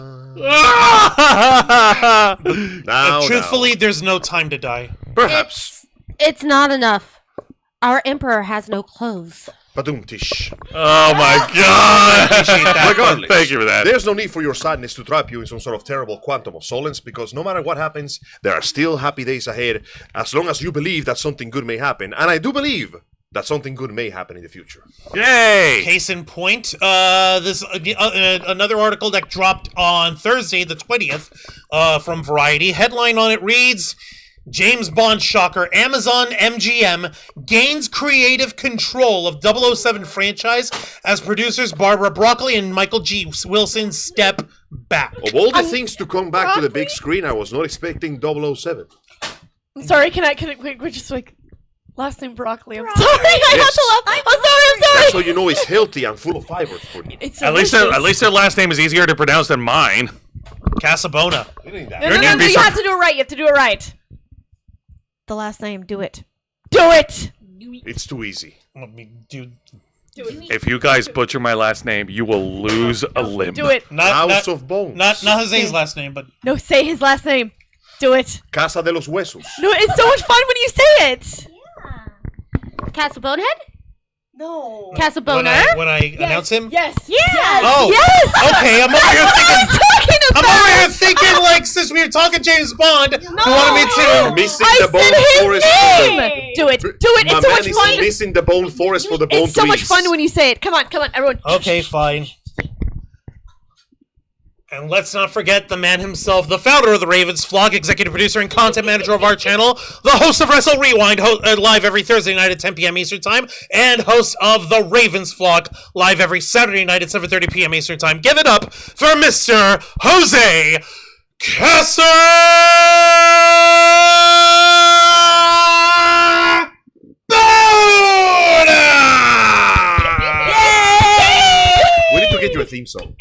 Now, Truthfully, there's no time to die. Perhaps. It's not enough. Our emperor has no clothes. Badum-tish. Oh my god! Regardless, Thank you for that. There's no need for your sadness to trap you in some sort of terrible quantum of solace, because no matter what happens, there are still happy days ahead, as long as you believe that something good may happen. And I do believe that something good may happen in the future. Yay! Case in point, this another article that dropped on Thursday, the 20th, from Variety. Headline on it reads, James Bond shocker, Amazon MGM gains creative control of 007 franchise as producers Barbara Broccoli and Michael G. Wilson step back. Of all the things to come back to the big screen, I was not expecting 007. I'm sorry, can I we're just like last name broccoli. I'm sorry, I have to laugh. I'm That's sorry. so you know it's healthy and full of fiber for you. It's At least their last name is easier to pronounce than mine. Casabona. It ain't that No, bad. no, Your no, name be you some- have to do it right. You have to do it right. The last name, do it. Do it. It's too easy. Let me do. If you guys butcher my last name, you will lose a limb. Do it. Not House of Bones. not Jose's last name, but No, say his last name. Do it. Casa de los Huesos. No, it's so much fun when you say it. Castle Bonehead? No. Castle when Boner? I announce him. Yes. Yeah. Oh. Yes. Okay, I'm over here What thinking. am I talking I'm about? over here thinking like since we were talking James Bond, you wanted me to. Missing I the bone said his forest. name. Do it. Do it. My It's so man much is fun. missing the bone forest for the bone It's so much trees. fun when you say it. Come on, everyone. Okay, fine. And let's not forget the man himself, the founder of the Ravens Flock, executive producer and content manager of our channel, the host of Wrestle Rewind, live every Thursday night at 10 p.m. Eastern Time, and host of the Ravens Flock, live every Saturday night at 7:30 p.m. Eastern Time. Give it up for Mr. Jose We need to get you a theme song.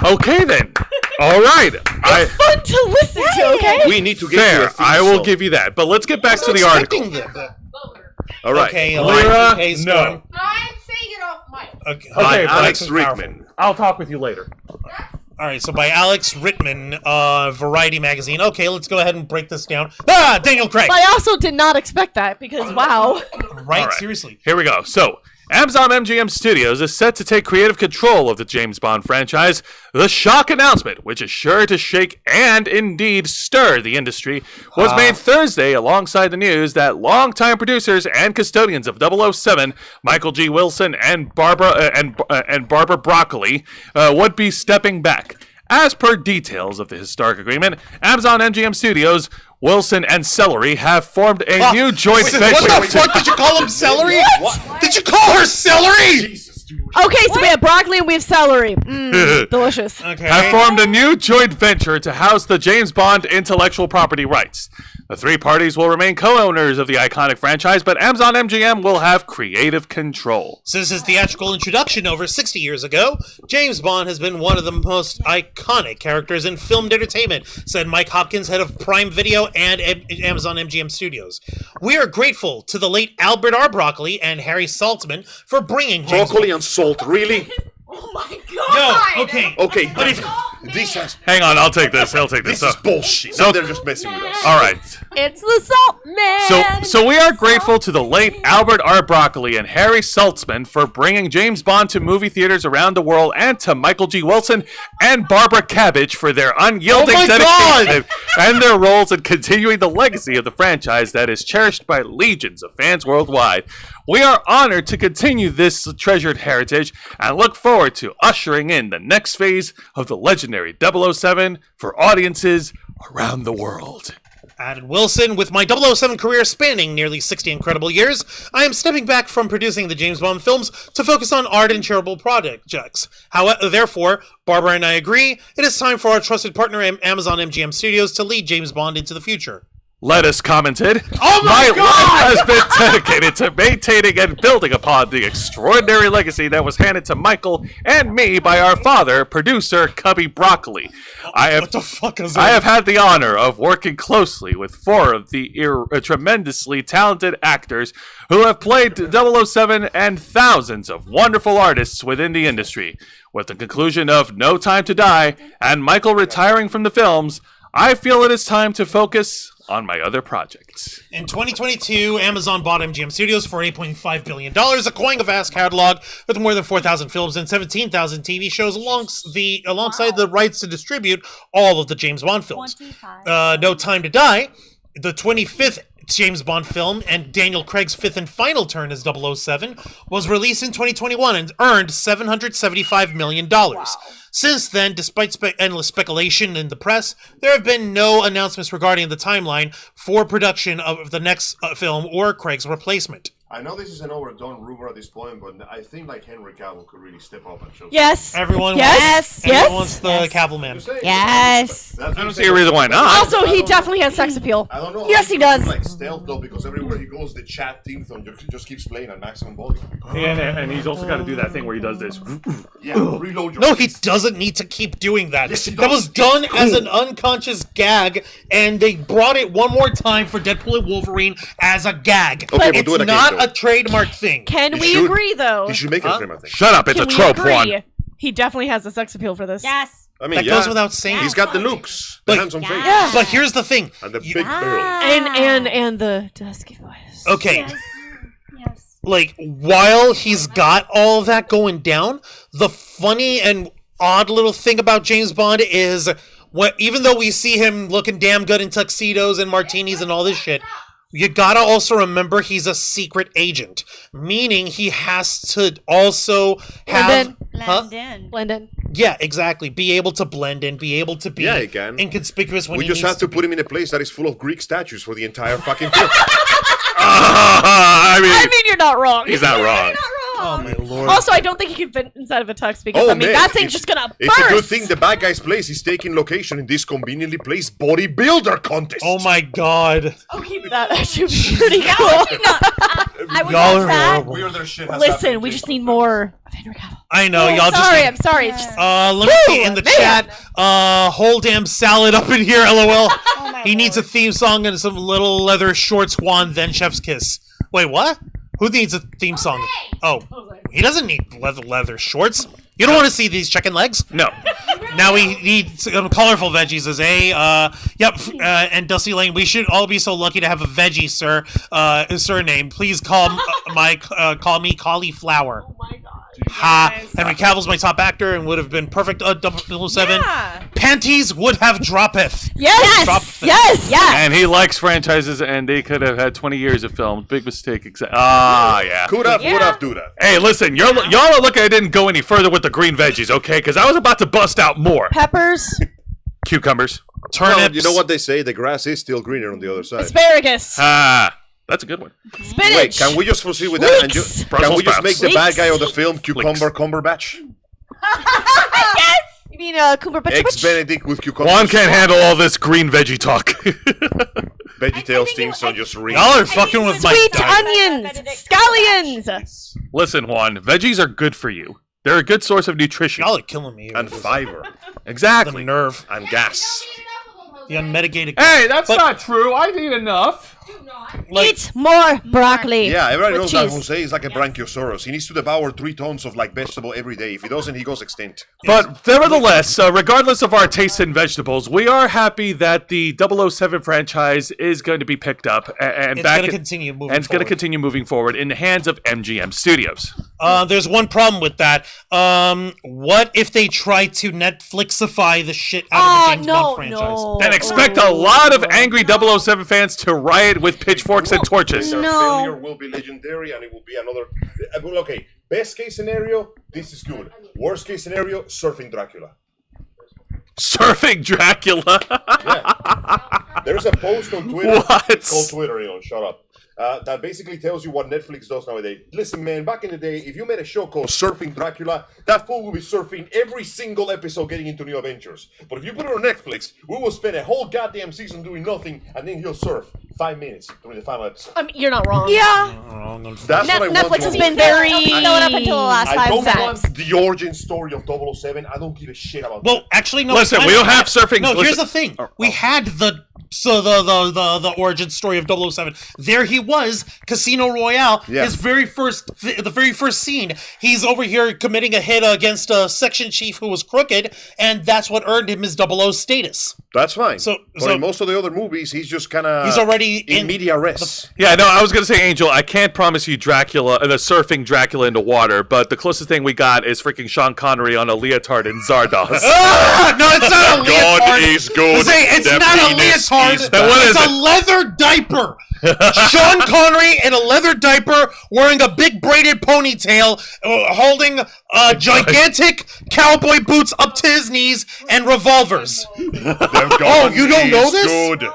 Okay then. All right. Fun to listen to. Okay. We need to get you a Fair. theme I will song. give you that. But let's get back to the article. All right. Okay, Lyra, okay, no. Storm. I'm saying it off mic. Okay, By Okay, Alex is powerful. Rickman. I'll talk with you later. All right, so by Alex Rittman, Variety Magazine. Okay, let's go ahead and break this down. Daniel Craig. But I also did not expect that because wow. Right? All right. Seriously. Here we go. So, Amazon MGM Studios is set to take creative control of the James Bond franchise. The shock announcement, which is sure to shake and indeed stir the industry, was made Thursday alongside the news that longtime producers and custodians of 007, Michael G. Wilson and Barbara Broccoli, would be stepping back. As per details of the historic agreement, Amazon MGM Studios, Wilson and Celery have formed a new joint venture. What the fuck did you call him celery? What? Did you call her celery? Jesus, dude. Okay, so we have broccoli and we have celery. Delicious. Okay. Have formed a new joint venture to house the James Bond intellectual property rights. The three parties will remain co-owners of the iconic franchise, but Amazon MGM will have creative control. Since his theatrical introduction over 60 years ago, James Bond has been one of the most iconic characters in filmed entertainment, said Mike Hopkins, head of Prime Video and Amazon MGM Studios. We are grateful to the late Albert R. Broccoli and Harry Saltzman for bringing James Broccoli and salt, really? Oh my god! No, okay. Okay, but if this has Hang on, I'll take this. I'll take this. this is bullshit. So they're just messing with us. All right. It's the salt man. So we are grateful to the late Albert R. Broccoli and Harry Saltzman for bringing James Bond to movie theaters around the world, and to Michael G. Wilson and Barbara Cabbage for their unyielding dedication and their roles in continuing the legacy of the franchise that is cherished by legions of fans worldwide. We are honored to continue this treasured heritage and look forward to ushering in the next phase of the legendary 007 for audiences around the world. Added Wilson, with my 007 career spanning nearly 60 incredible years, I am stepping back from producing the James Bond films to focus on art and charitable projects. However, therefore, Barbara and I agree, it is time for our trusted partner Amazon MGM Studios to lead James Bond into the future. Lettuce commented, Oh my God! life has been dedicated to maintaining and building upon the extraordinary legacy that was handed to Michael and me by our father, producer Cubby Broccoli. What the fuck is that? I have had the honor of working closely with four of the tremendously talented actors who have played 007 and thousands of wonderful artists within the industry. With the conclusion of No Time to Die and Michael retiring from the films, I feel it is time to focus on my other projects. In 2022, Amazon bought MGM Studios for $8.5 billion, acquiring a vast catalog with more than 4,000 films and 17,000 TV shows alongside the rights to distribute all of the James Bond films. No Time to Die, the 25th James Bond film and Daniel Craig's fifth and final turn as 007, was released in 2021 and earned $775 million. Wow. Since then, despite endless speculation in the press, there have been no announcements regarding the timeline for production of the next film or Craig's replacement. I know this is an overdone rumor at this point, but I think like Henry Cavill could really step up and show. Yes. Everyone Yes. wants the Cavill man. Yes. I don't see a reason why not. Also, he definitely has sex appeal. I don't know. Yes, he does. Like stealth though, because everywhere he goes, the chat theme song just keeps playing at maximum volume. And he's also got to do that thing where he does this. Yeah, reload your. No, he doesn't need to keep doing that. Yes, he That does. was done as an unconscious gag, and they brought it one more time for Deadpool and Wolverine as a gag. Okay, but it's do it again, not though. a trademark thing. Can You we should- agree, though? He should make it a thing. Shut up, it's Can a we trope agree? one. He definitely has the sex appeal for this. Yes. I mean, That goes without saying. He's got the looks, the But- handsome face, Yeah. But here's the thing. and the big barrel. And the dusky voice. Okay, Yes. like, while he's got all of that going down, the funny and odd little thing about James Bond is, even though we see him looking damn good in tuxedos and martinis and all this shit, you gotta also remember he's a secret agent, meaning he has to also have... Blend in. Blend in. Yeah, exactly. Be able to blend in, be able to be Yeah, he can. inconspicuous when We he just needs have to put him in a place that is full of Greek statues for the entire fucking film. I I mean, you're not wrong. he's not wrong. Oh my lord. Also, I don't think he can fit inside of a tux because, I mean, man, that thing's it's- just gonna burst. It's a good thing the bad guy's place is taking location in this conveniently placed bodybuilder contest. Oh my god. Okay, that should be pretty cool. I would Y'all watch are that. horrible. Weirder shit has Listen, happened we in just James need Bond more of Henry Cavill. I know, y'all just sorry, need- I'm sorry. It's just, let me see in the man. chat. Whole damn salad up in here, lol. my He needs a theme song and some little leather short swan, then chef's kiss. Wait, what? Who needs a theme song? Oh, he doesn't need leather shorts. You don't want to see these chicken legs? No. Now we need some colorful veggies as and Dusty Lane, we should all be so lucky to have a veggie, surname. Please call me Cauliflower. Oh my god. Henry Cavill's my top actor and would have been perfect 007. Yeah. Panties would have droppeth. Yes. Yes. And he likes franchises, and they could have had 20 years of film. Big mistake. Yeah. Could have, would have, do that. Hey, listen, y'all are lucky I didn't go any further with the green veggies, okay? Because I was about to bust out more. Peppers. Cucumbers. Turnips. Well, you know what they say? The grass is still greener on the other side. Asparagus. That's a good one. Spinach. Wait, can we just proceed with that? And Leeks. can we just make the bad Leeks. guy of the film Cucumber Cumberbatch? Yes. You mean Cumberbatch? Eggs Benedict with cucumber. Juan can't handle all this green veggie talk. VeggieTales theme song just ring. Y'all are fucking with my Sweet diet. onions. Scallions. Listen, Juan, veggies are good for you. They're a good source of nutrition. Y'all are killing me. And fiber. The Exactly. nerve. And gas. The unmitigated. Hey, that's But- not true. I eat enough. Like, Eat more broccoli. Yeah, everybody with knows that cheese. Jose is like a Brachiosaurus. He needs to devour 3 tons of like vegetable every day. If he doesn't, he goes extinct. But nevertheless, regardless of our taste in vegetables, we are happy that the 007 franchise is going to be picked up and it's back going to in- continue moving and it's going to forward. continue moving forward in the hands of MGM Studios. There's one problem with that. What if they try to Netflixify the shit out of the James Bond franchise? And expect a lot of angry 007 fans to riot with pitchforks and torches. Their failure will be legendary, and it will be another. Okay, best case scenario, this is good. Worst case scenario, surfing Dracula. Surfing Dracula. Yeah. There's a post on Twitter. What? Called Twitter, shut up. That basically tells you what Netflix does nowadays. Listen, man, back in the day, if you made a show called Surfing Dracula, that fool will be surfing every single episode getting into new adventures. But if you put it on Netflix, we will spend a whole goddamn season doing nothing, and then he'll surf 5 minutes during the final episode. I mean, you're not wrong. Yeah. That's what I want Netflix to has do. been very. Fill it up until the last I 5 don't seconds. want the origin story of 007. I don't give a shit about Well, actually, no. Listen, I- we don't have surfing- No, here's listen- the thing. We had the origin story of 007. There he was, Casino Royale. Yeah. His very first, the very first scene. He's over here committing a hit against a section chief who was crooked, and that's what earned him his 00 status. That's fine. So- but so- in most of the other movies, he's just kind of... He's already in media res. Yeah, no, I was going to say, Angel, I can't promise you Dracula, the surfing Dracula into water, but the closest thing we got is freaking Sean Connery on a leotard in Zardoz. No, it's not a leotard. God is good. Say, it's The not a penis leotard. is Then what It's is a leather diaper. Sean Connery in a leather diaper, wearing a big braided ponytail, holding gigantic cowboy boots up to his knees and revolvers. Oh, you don't know this? Good.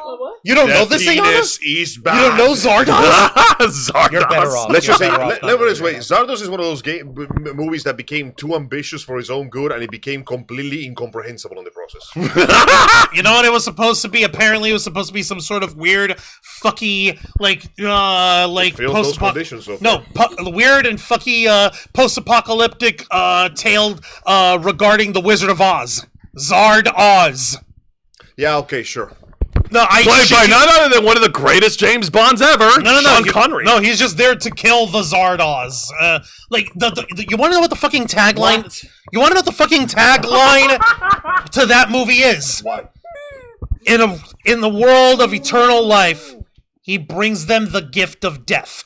You don't know The this, Iana? penis is bad. You don't know Zardoz? Zardoz. You're better off. Let's You're just say, better off let not me put it this doing way. that. Zardoz is one of those movies that became too ambitious for his own good, and it became completely incomprehensible in the process. You know what it was supposed to be? Apparently, it was supposed to be some sort of weird, fucky, like Fails those conditions so no, weird and fucky, post-apocalyptic tale regarding the Wizard of Oz, Zard Oz. Yeah, okay, sure. No, I Played shit by you- none other than one of the greatest James Bonds ever, No, Sean you- Connery. No, he's just there to kill the Zardoz. Like you want to know what the fucking tagline? What? You want to know what the fucking tagline to that movie is? What? In the world of eternal life, he brings them the gift of death.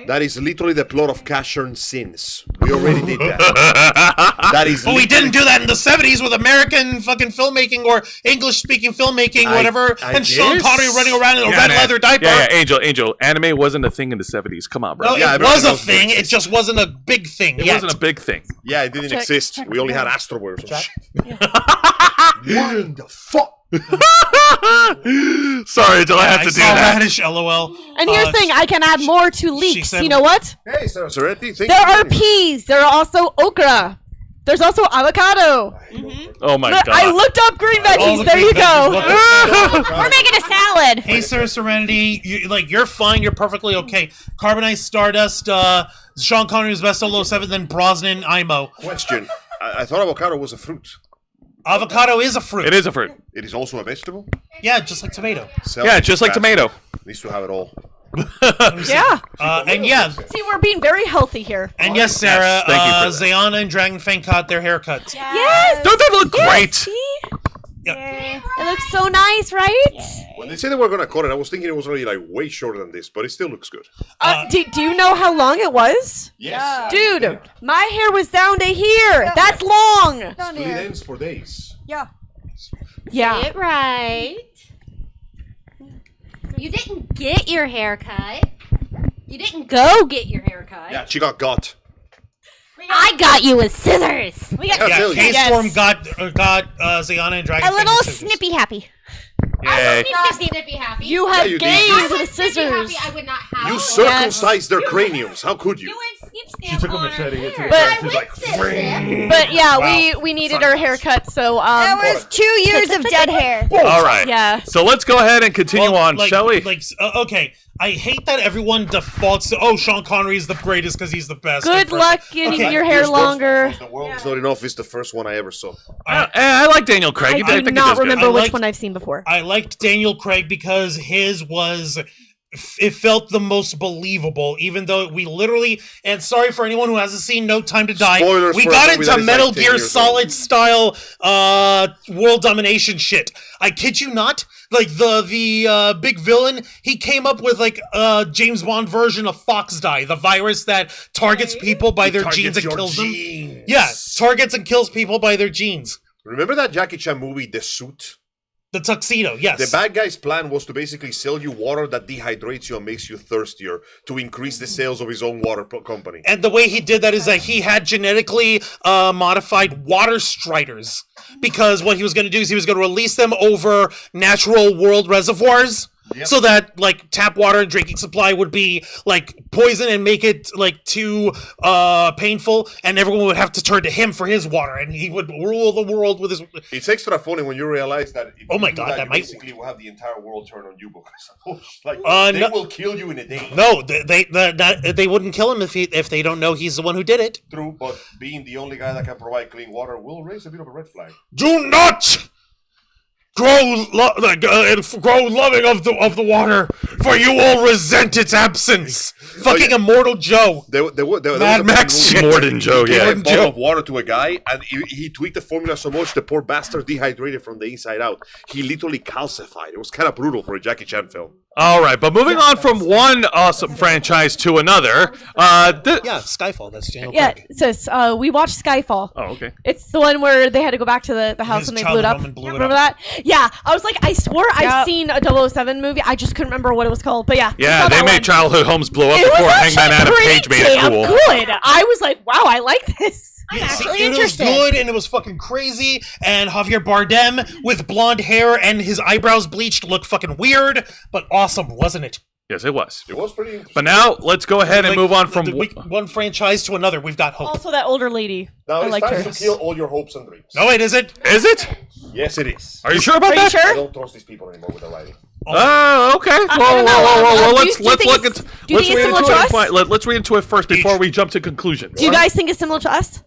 That is literally the plot of Cashern Sins. We already did that. That is. But we didn't do that in the 70s with American fucking filmmaking or English-speaking filmmaking, whatever, I and Sean guess. Connery running around in a red man. leather diaper. Yeah, Angel. Anime wasn't a thing in the 70s. Come on, bro. No, Yeah, it everyone was a knows thing. this. It just wasn't a big thing It yet. wasn't a big thing. Yeah, it didn't exist. We only had Astroworld. What in the fuck? Sorry, Angel, I had I to do saw that. Radish, LOL. And here's the thing, I can add more to leeks. said- You know what? Hey, Sarah Soretti, thank There you. are peas. There are also okra. There's also avocado. Oh my Look, god. I looked up green All veggies. the There green you veggies. go. We're making a salad. Hey, Sir Serenity, you're fine. You're perfectly okay. Carbonized Stardust, Sean Connery's best 007, then Brosnan, IMO. Question. I thought avocado was a fruit. Avocado is a fruit. It is a fruit. It is also a vegetable? Yeah, just like tomato. Yeah, just like tomato. Needs to have it all. Yeah. And yeah, See, we're being very healthy here. and yes, Sarah, Thank you for that. Zayana and Dragon Fang got their haircuts. Yes. Don't they look great? See? Yeah. It looks so nice, right? When they said they were gonna cut it, I was thinking it was already like way shorter than this, but it still looks good. Do you know how long it was? Yes. Dude, my hair was down to here. That's long. Split ends for days. Yeah. Yeah. Get right. You didn't get your hair cut. You didn't go get your hair cut. Yeah, she got. I got you with scissors. We got Yeah, Yeah, tell you. K-Storm got Zayana and Dragon a Fang little with scissors. snippy happy. Yeah. Snippy happy. You have you did. gained with scissors. I would not have. You circumcised their craniums. How could you? went snip snap on her hair. But But yeah, we needed our haircut, so That was 2 years of dead hair. All right. yeah. So let's go ahead and continue on, shall we? Okay, I hate that everyone defaults to, Sean Connery is the greatest because he's the best. Good luck getting Okay, your hair longer. The World's Not Enough is the first one I ever saw. I like Daniel Craig. I think do he not does good. remember I which liked- one I've seen before. I liked Daniel Craig because his was... It felt the most believable, even though we literally, and sorry for anyone who hasn't seen No Time to Die, Spoilers we for got a movie that into is Metal like 10 Gear years Solid style world domination shit. I kid you not. Like the big villain, he came up with like a James Bond version of Fox Die, the virus that targets people by their genes and kills them. Yeah, targets and kills people by their genes. Remember that Jackie Chan movie, The Suit? The tuxedo, yes. The bad guy's plan was to basically sell you water that dehydrates you and makes you thirstier to increase the sales of his own water company. And the way he did that is that he had genetically modified water striders. Because what he was going to do is he was going to release them over natural world reservoirs. So that, like, tap water and drinking supply would be, like, poison and make it, like, too painful. And everyone would have to turn to him for his water. And he would rule the world with his... It's extra funny when you realize that if Oh my you do God, that you might basically will have the entire world turn on you because like they no- will kill you in a day. No, they wouldn't kill him if they don't know he's the one who did it. True, but being the only guy that can provide clean water will raise a bit of a red flag. Do not grow loving of the water, for you will resent its absence. Fucking Immortal Joe. There Mad was a Max movie shit. More than Joe, He gave yeah. a bottle of water to a guy, and he tweaked the formula so much the poor bastard dehydrated from the inside out. He literally calcified. It was kind of brutal for a Jackie Chan film. All right, but moving on from one awesome franchise to another. Yeah, Skyfall. That's Daniel Yeah, Craig. sis, we watched Skyfall. Oh, okay. It's the one where they had to go back to the house His and they blew it childhood up. home and blew it Remember up. that? Yeah, I was like, I swore I've seen a 007 movie. I just couldn't remember what it was called. But yeah. Yeah, saw they that made one. childhood homes blow up It before was Hangman Adam actually Page made pretty it damn cool. good. I was like, wow, I like this. I'm See, actually it was interested. good and it was fucking crazy. And Javier Bardem with blonde hair and his eyebrows bleached looked fucking weird, but awesome, wasn't it? Yes, it was. It was pretty interesting. But now let's go ahead and Like, move on from. one franchise to another. We've got hope. Also, that older lady. Now I it's liked time her. to kill all your hopes and dreams. No, it isn't. Is it? Yes, it is. Are you sure about Are you that? I sure? don't trust these people anymore with the writing. Oh, okay. I don't know. Whoa. Do you Let's think look it's- at. do you Let's think read it's into similar it. to us? Let's read into it first before we jump to conclusions. Do you guys think it's similar to us?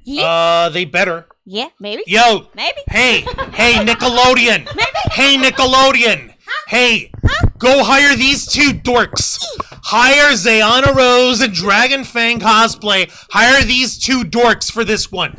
They better. Yeah, maybe. Yo. Maybe. Hey, Nickelodeon. Hey, Nickelodeon. Hey, go hire these two dorks. Hire Zayana Rose and Dragon Fang cosplay. Hire these two dorks for this one.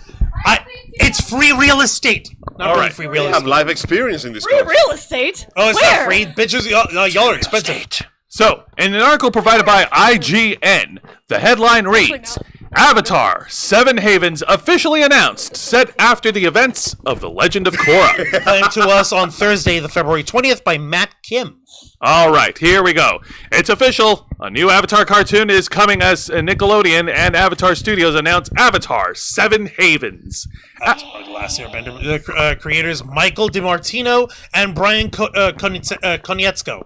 It's free real estate. Not All really right. free We real have estate. live experience in this Free country. real estate? Oh, it's Where? not free. Bitches, y'all are expensive. So, in an article provided by IGN, the headline reads, Avatar 7 Havens officially announced, set after the events of The Legend of Korra. Claimed to us on Thursday, the February 20th by Matt Kim. All right, here we go. It's official. A new Avatar cartoon is coming as Nickelodeon and Avatar Studios announce Avatar 7 Havens. The Last Airbender. The creators Michael DiMartino and Brian Konietzko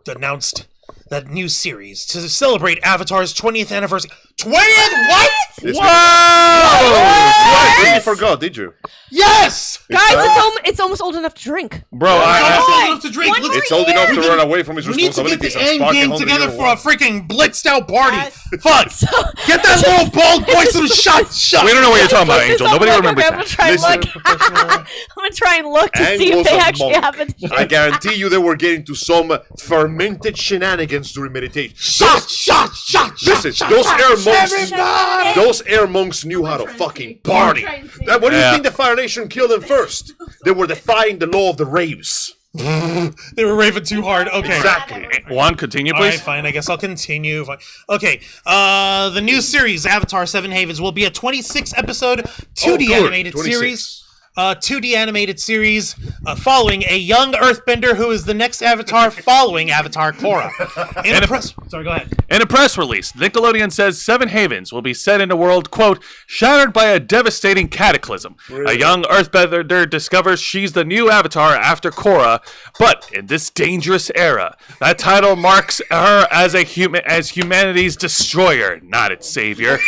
announced that new series to celebrate Avatar's 20th anniversary. 20th? What? Whoa! You really forgot, did you? Yes! Guys, it's almost old enough to drink. Bro, It's old enough to drink. One Let's- It's old enough to run away from his We need to get responsibilities the and end spark game 100 together year for a war. freaking blitzed out party. Yes. Fuck! Get that little bald boy some shots. we don't know what you're talking about, Look Angel. this up Nobody real remembers quick. I'm gonna that. try and Listen, look. I'm gonna try and look to see if Angles they of actually monk. have it. I guarantee you they were getting to some fermented shenanigans audience during meditation. Shot. Listen, those air monks knew how to fucking party. What do you think the Fire Nation killed them first? They were defying the law of the raves. They were raving too hard. Okay. Exactly. Juan, continue, All right, please. fine. I guess I'll continue. Fine. Okay. The new series, Avatar 7 Havens, will be a 26-episode 2D animated 26. series. 2D animated series following a young Earthbender who is the next Avatar following Avatar Korra. Sorry, go ahead. In a press release, Nickelodeon says Seven Havens will be set in a world, quote, shattered by a devastating cataclysm. Really? A young Earthbender discovers she's the new Avatar after Korra, but in this dangerous era, that title marks her as humanity's destroyer, not its savior.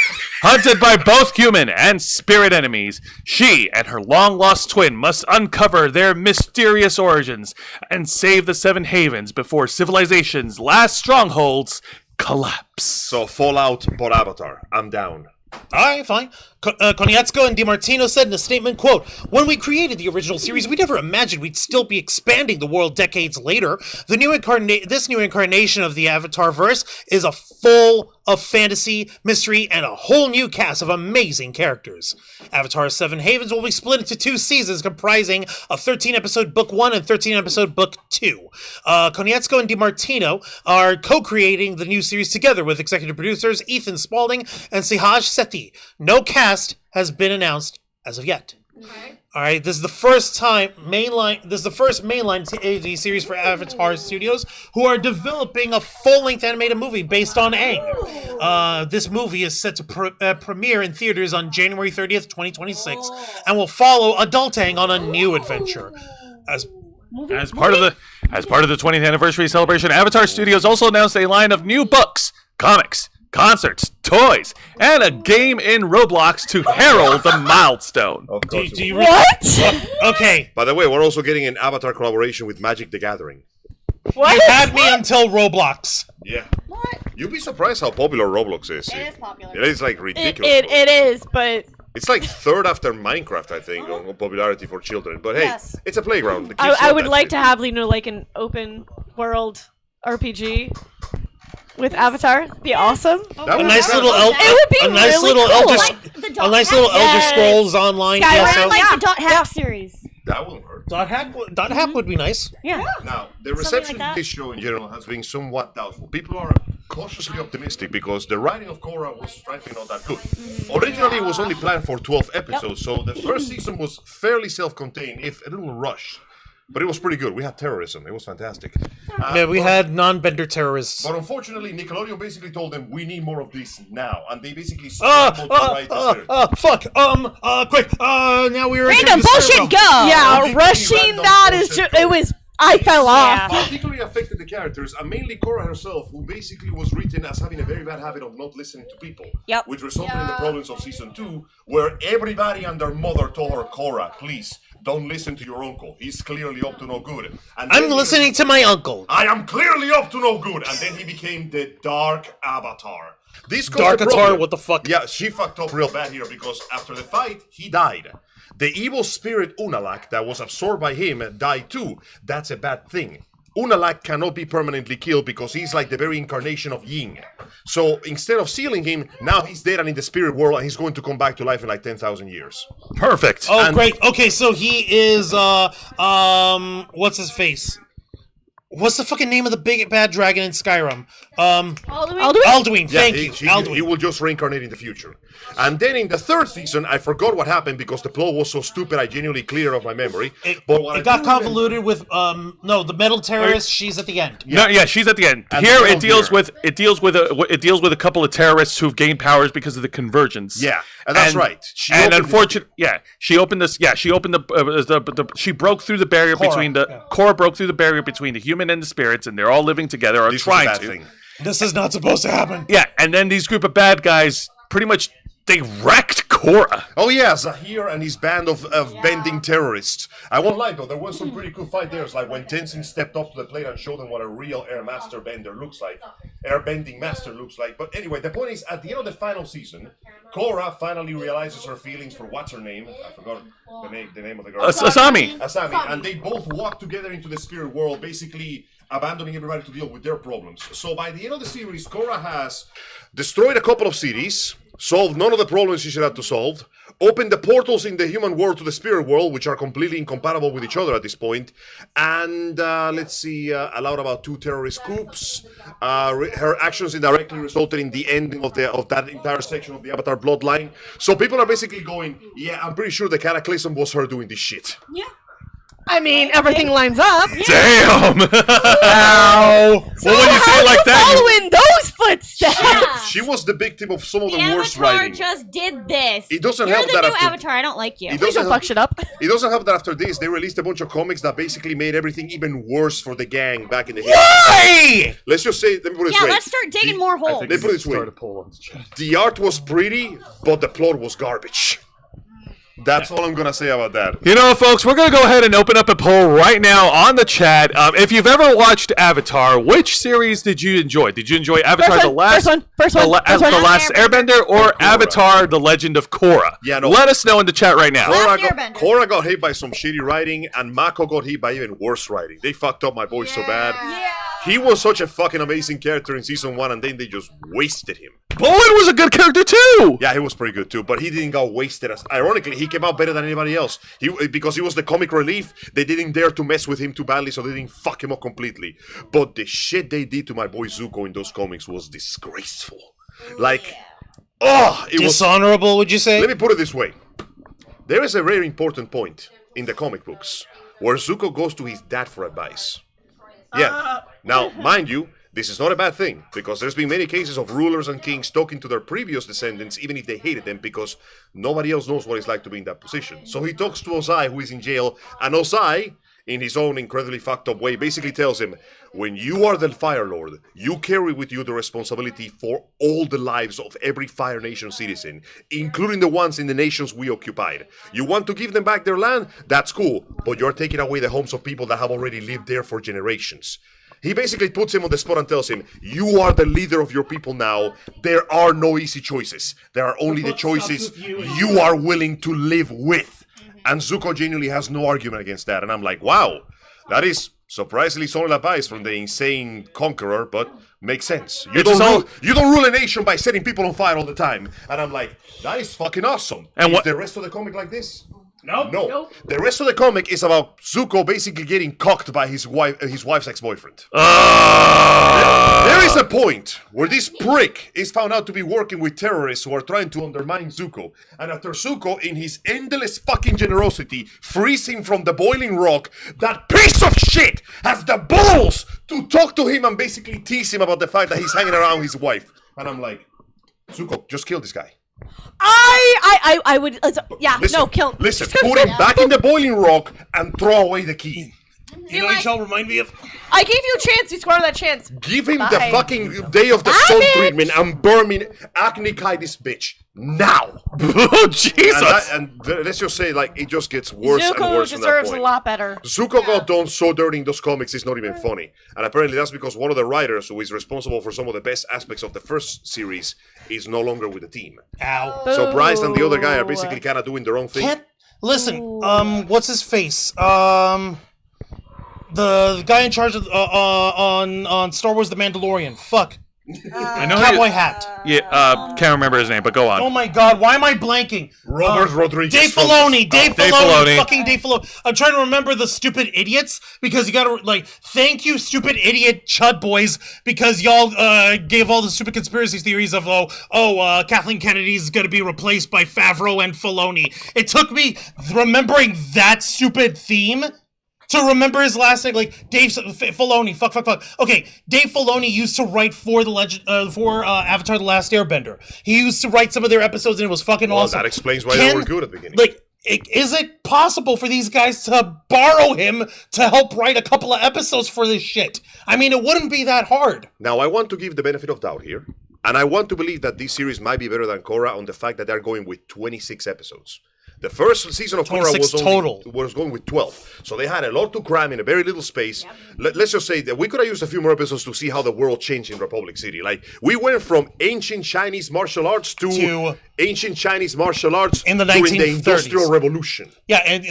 Hunted by both human and spirit enemies, she and her long-lost twin must uncover their mysterious origins and save the Seven Havens before civilization's last strongholds collapse. So Fallout but Avatar. I'm down. All right, fine. Konietzko and DiMartino said in a statement, quote, when we created the original series, we never imagined we'd still be expanding the world decades later. This new incarnation of the Avatar verse is a full of fantasy, mystery, and a whole new cast of amazing characters. Avatar 7 Havens will be split into 2 seasons comprising a 13-episode Book 1 and 13-episode Book 2. Konietzko and DiMartino are co-creating the new series together with executive producers Ethan Spalding and Sihaj Sethi. No cast has been announced as of yet. Okay. All right, this is the first mainline TV series for Avatar Studios, who are developing a full-length animated movie based on Aang. This movie is set to premiere in theaters on January 30th, 2026, and will follow adult Aang on a new adventure. As part of the 20th anniversary celebration, Avatar Studios also announced a line of new books, comics, concerts, toys, and a game in Roblox to herald the milestone. Of course. do you What? Okay. By the way, we're also getting an Avatar collaboration with Magic the Gathering. What? You had me until Roblox. Yeah. What? You'd be surprised how popular Roblox is. It is popular. It is like ridiculous. It is, but It's like third after Minecraft, I think, on popularity for children. But hey, Yes. it's a playground. The kids I love would that like shit. to have, like an open world RPG with Avatar. It'd be awesome. That A would nice be little fun. It would be a nice really little cool. Elder, Like the a Dot nice Hack? little Elder Yes. Scrolls Online Skyrim. DSO. Like Yeah. the Dot Hack series. That won't hurt. Dot hack would be nice. Yeah. Now, the reception like of that. this show in general has been somewhat doubtful. People are cautiously optimistic because the writing of Korra was frankly not that good. Originally, it was only planned for 12 episodes, so the first season was fairly self-contained, if a little rushed. But it was pretty good. We had terrorism. It was fantastic. Yeah, we had non-bender terrorists. But unfortunately, Nickelodeon basically told them, we need more of this now. And they basically scrambled to write this. Fuck. Quick. Now we were Random bullshit, go! Yeah, Completely rushing random that is bullshit. just. It was. I fell off. Particularly affected the characters, and mainly Korra herself, who basically was written as having a very bad habit of not listening to people. Yep. Which resulted in the problems of season 2, where everybody and their mother told her, Korra, please, don't listen to your uncle. He's clearly up to no good. And I'm then listening to my uncle. I am clearly up to no good. And then he became the Dark Avatar. This caused Dark a Avatar, problem. what the fuck? Yeah, she fucked up real bad here because after the fight, he died. The evil spirit Unalak that was absorbed by him died too. That's a bad thing. Unalak cannot be permanently killed because he's like the very incarnation of Yin. So instead of sealing him, now he's dead and in the spirit world and he's going to come back to life in like 10,000 years. Perfect. Oh, And- great. Okay, so he is, what's his face? What's the fucking name of the big bad dragon in Skyrim? Alduin. Yeah, Thank you. Alduin. he will just reincarnate in the future. And then in the third season, I forgot what happened because the plot was so stupid I genuinely cleared off my memory. But what It I got do remember- convoluted with, no, the metal terrorist, she's at the end. No, yeah, she's at the end. And Here they're it all deals here. with a couple of terrorists who've gained powers because of the convergence. Yeah, and that's right. She opened she broke through the barrier Korra, broke through the barrier between the human and the spirits, and they're all living together or This was a trying bad to. thing. This is not supposed to happen. Yeah, and then these group of bad guys pretty much they wrecked Korra. Oh yeah, Zahir and his band of bending terrorists. I won't lie though, there was some pretty cool fight there. It's like when Tenzin stepped up to the plate and showed them what a real air master bender looks like. Air bending master looks like. But anyway, the point is, at the end of the final season, Korra finally realizes her feelings for what's her name? I forgot the name of the girl. Asami. Asami, and they both walk together into the spirit world, basically abandoning everybody to deal with their problems. So by the end of the series, Korra has destroyed a couple of cities, solved none of the problems she should have to solve, opened the portals in the human world to the spirit world, which are completely incompatible with each other at this point, and allowed about 2 terrorist coups. Her actions indirectly resulted in the ending of that entire section of the Avatar bloodline. So people are basically going, yeah, I'm pretty sure the Cataclysm was her doing this shit. Yeah. I mean, everything lines up. Damn! Ow! So well, when you say it like that, following those footsteps. Yeah. She was the victim of some of the The worst Avatar writing. just did this. It doesn't You're help the that new after- Avatar. I don't like you. It Please doesn't don't help, fuck shit up. it doesn't help that after this, they released a bunch of comics that basically made everything even worse for the gang back in the day. Why? Let's just say, let me put it this Yeah, way. let's start digging more holes. Let me put it this way. The art was pretty, but the plot was garbage. That's all I'm gonna say about that. you know, folks, we're going to go ahead and open up a poll right now on the chat. If you've ever watched Avatar, which series did you enjoy? Did you enjoy Avatar First The one, Last first one, first The, one, La- first one. The Last Airbender or Avatar The Legend of Korra? Yeah, no. Let us know in the chat right now. Last Airbender. Korra got hit by some shitty writing, and Mako got hit by even worse writing. They fucked up my boy so bad. Yeah. He was such a fucking amazing character in season 1, and then they just wasted him. Bowen was a good character too! Yeah, he was pretty good too, but he didn't get wasted. Ironically, he came out better than anybody else. Because he was the comic relief, they didn't dare to mess with him too badly, so they didn't fuck him up completely. But the shit they did to my boy Zuko in those comics was disgraceful. Like, it was. Dishonorable, would you say? Let me put it this way: there is a very important point in the comic books where Zuko goes to his dad for advice. Yeah. Now, mind you, this is not a bad thing, because there's been many cases of rulers and kings talking to their previous descendants, even if they hated them, because nobody else knows what it's like to be in that position. So he talks to Ozai, who is in jail, and Ozai, in his own incredibly fucked up way, basically tells him, when you are the Fire Lord, you carry with you the responsibility for all the lives of every Fire Nation citizen, including the ones in the nations we occupied. You want to give them back their land? That's cool, but you're taking away the homes of people that have already lived there for generations. He basically puts him on the spot and tells him, you are the leader of your people now. There are no easy choices. There are only the choices you are willing to live with. And Zuko genuinely has no argument against that. And I'm like, wow, that is surprisingly solid advice from the insane conqueror, but makes sense. You don't rule a nation by setting people on fire all the time. And I'm like, that is fucking awesome. And is what- the rest of the comic like this? Nope. No. The rest of the comic is about Zuko basically getting cocked by his wife's ex-boyfriend. There is a point where this prick is found out to be working with terrorists who are trying to undermine Zuko. And after Zuko, in his endless fucking generosity, frees him from the boiling rock, that piece of shit has the balls to talk to him and basically tease him about the fact that he's hanging around his wife. And I'm like, Zuko, just kill this guy. I would. Yeah, Listen, no, kill. Listen, put him back in the boiling rock and throw away the key. You know what y'all remind me of? I gave you a chance. You squandered that chance. Give him the Bye. fucking day of the Bye, sun bitch. treatment and burn him, acne this bitch now. Oh, Jesus! And let's just say, like, it just gets worse and Zuko worse from that deserves a point. lot better. Zuko got done so dirty in those comics, it's not even funny. And apparently that's because one of the writers, who is responsible for some of the best aspects of the first series, is no longer with the team. Ow. So Bryce and the other guy are basically kind of doing their own thing. Can't listen. What's his face? The guy in charge of on Star Wars: The Mandalorian. Fuck. I know Cowboy hat. can't remember his name, but go on. Oh my god, why am I blanking? Robert Rodriguez. Dave from- Filoni, Dave Dave Filoni, Filoni. fucking Dave Filoni. I'm trying to remember the stupid idiots because you gotta thank you, stupid idiot chud boys, because y'all gave all the stupid conspiracy theories of Kathleen Kennedy's gonna be replaced by Favreau and Filoni. It took me remembering that stupid theme to remember his last name, like Dave Filoni. Fuck. Okay, Dave Filoni used to write for the Avatar: The Last Airbender. He used to write some of their episodes, and it was fucking awesome. That explains why they were good at the beginning. Is it possible for these guys to borrow him to help write a couple of episodes for this shit? I mean, it wouldn't be that hard. Now, I want to give the benefit of doubt here, and I want to believe that this series might be better than Korra on the fact that they're going with 26 episodes. The first season of Korra 26 was going with 12. So they had a lot to cram in a very little space. Let's just say that we could have used a few more episodes to see how the world changed in Republic City. Like, we went from ancient Chinese martial arts to ancient Chinese martial arts in the during 1930s. the Industrial Revolution. Yeah, and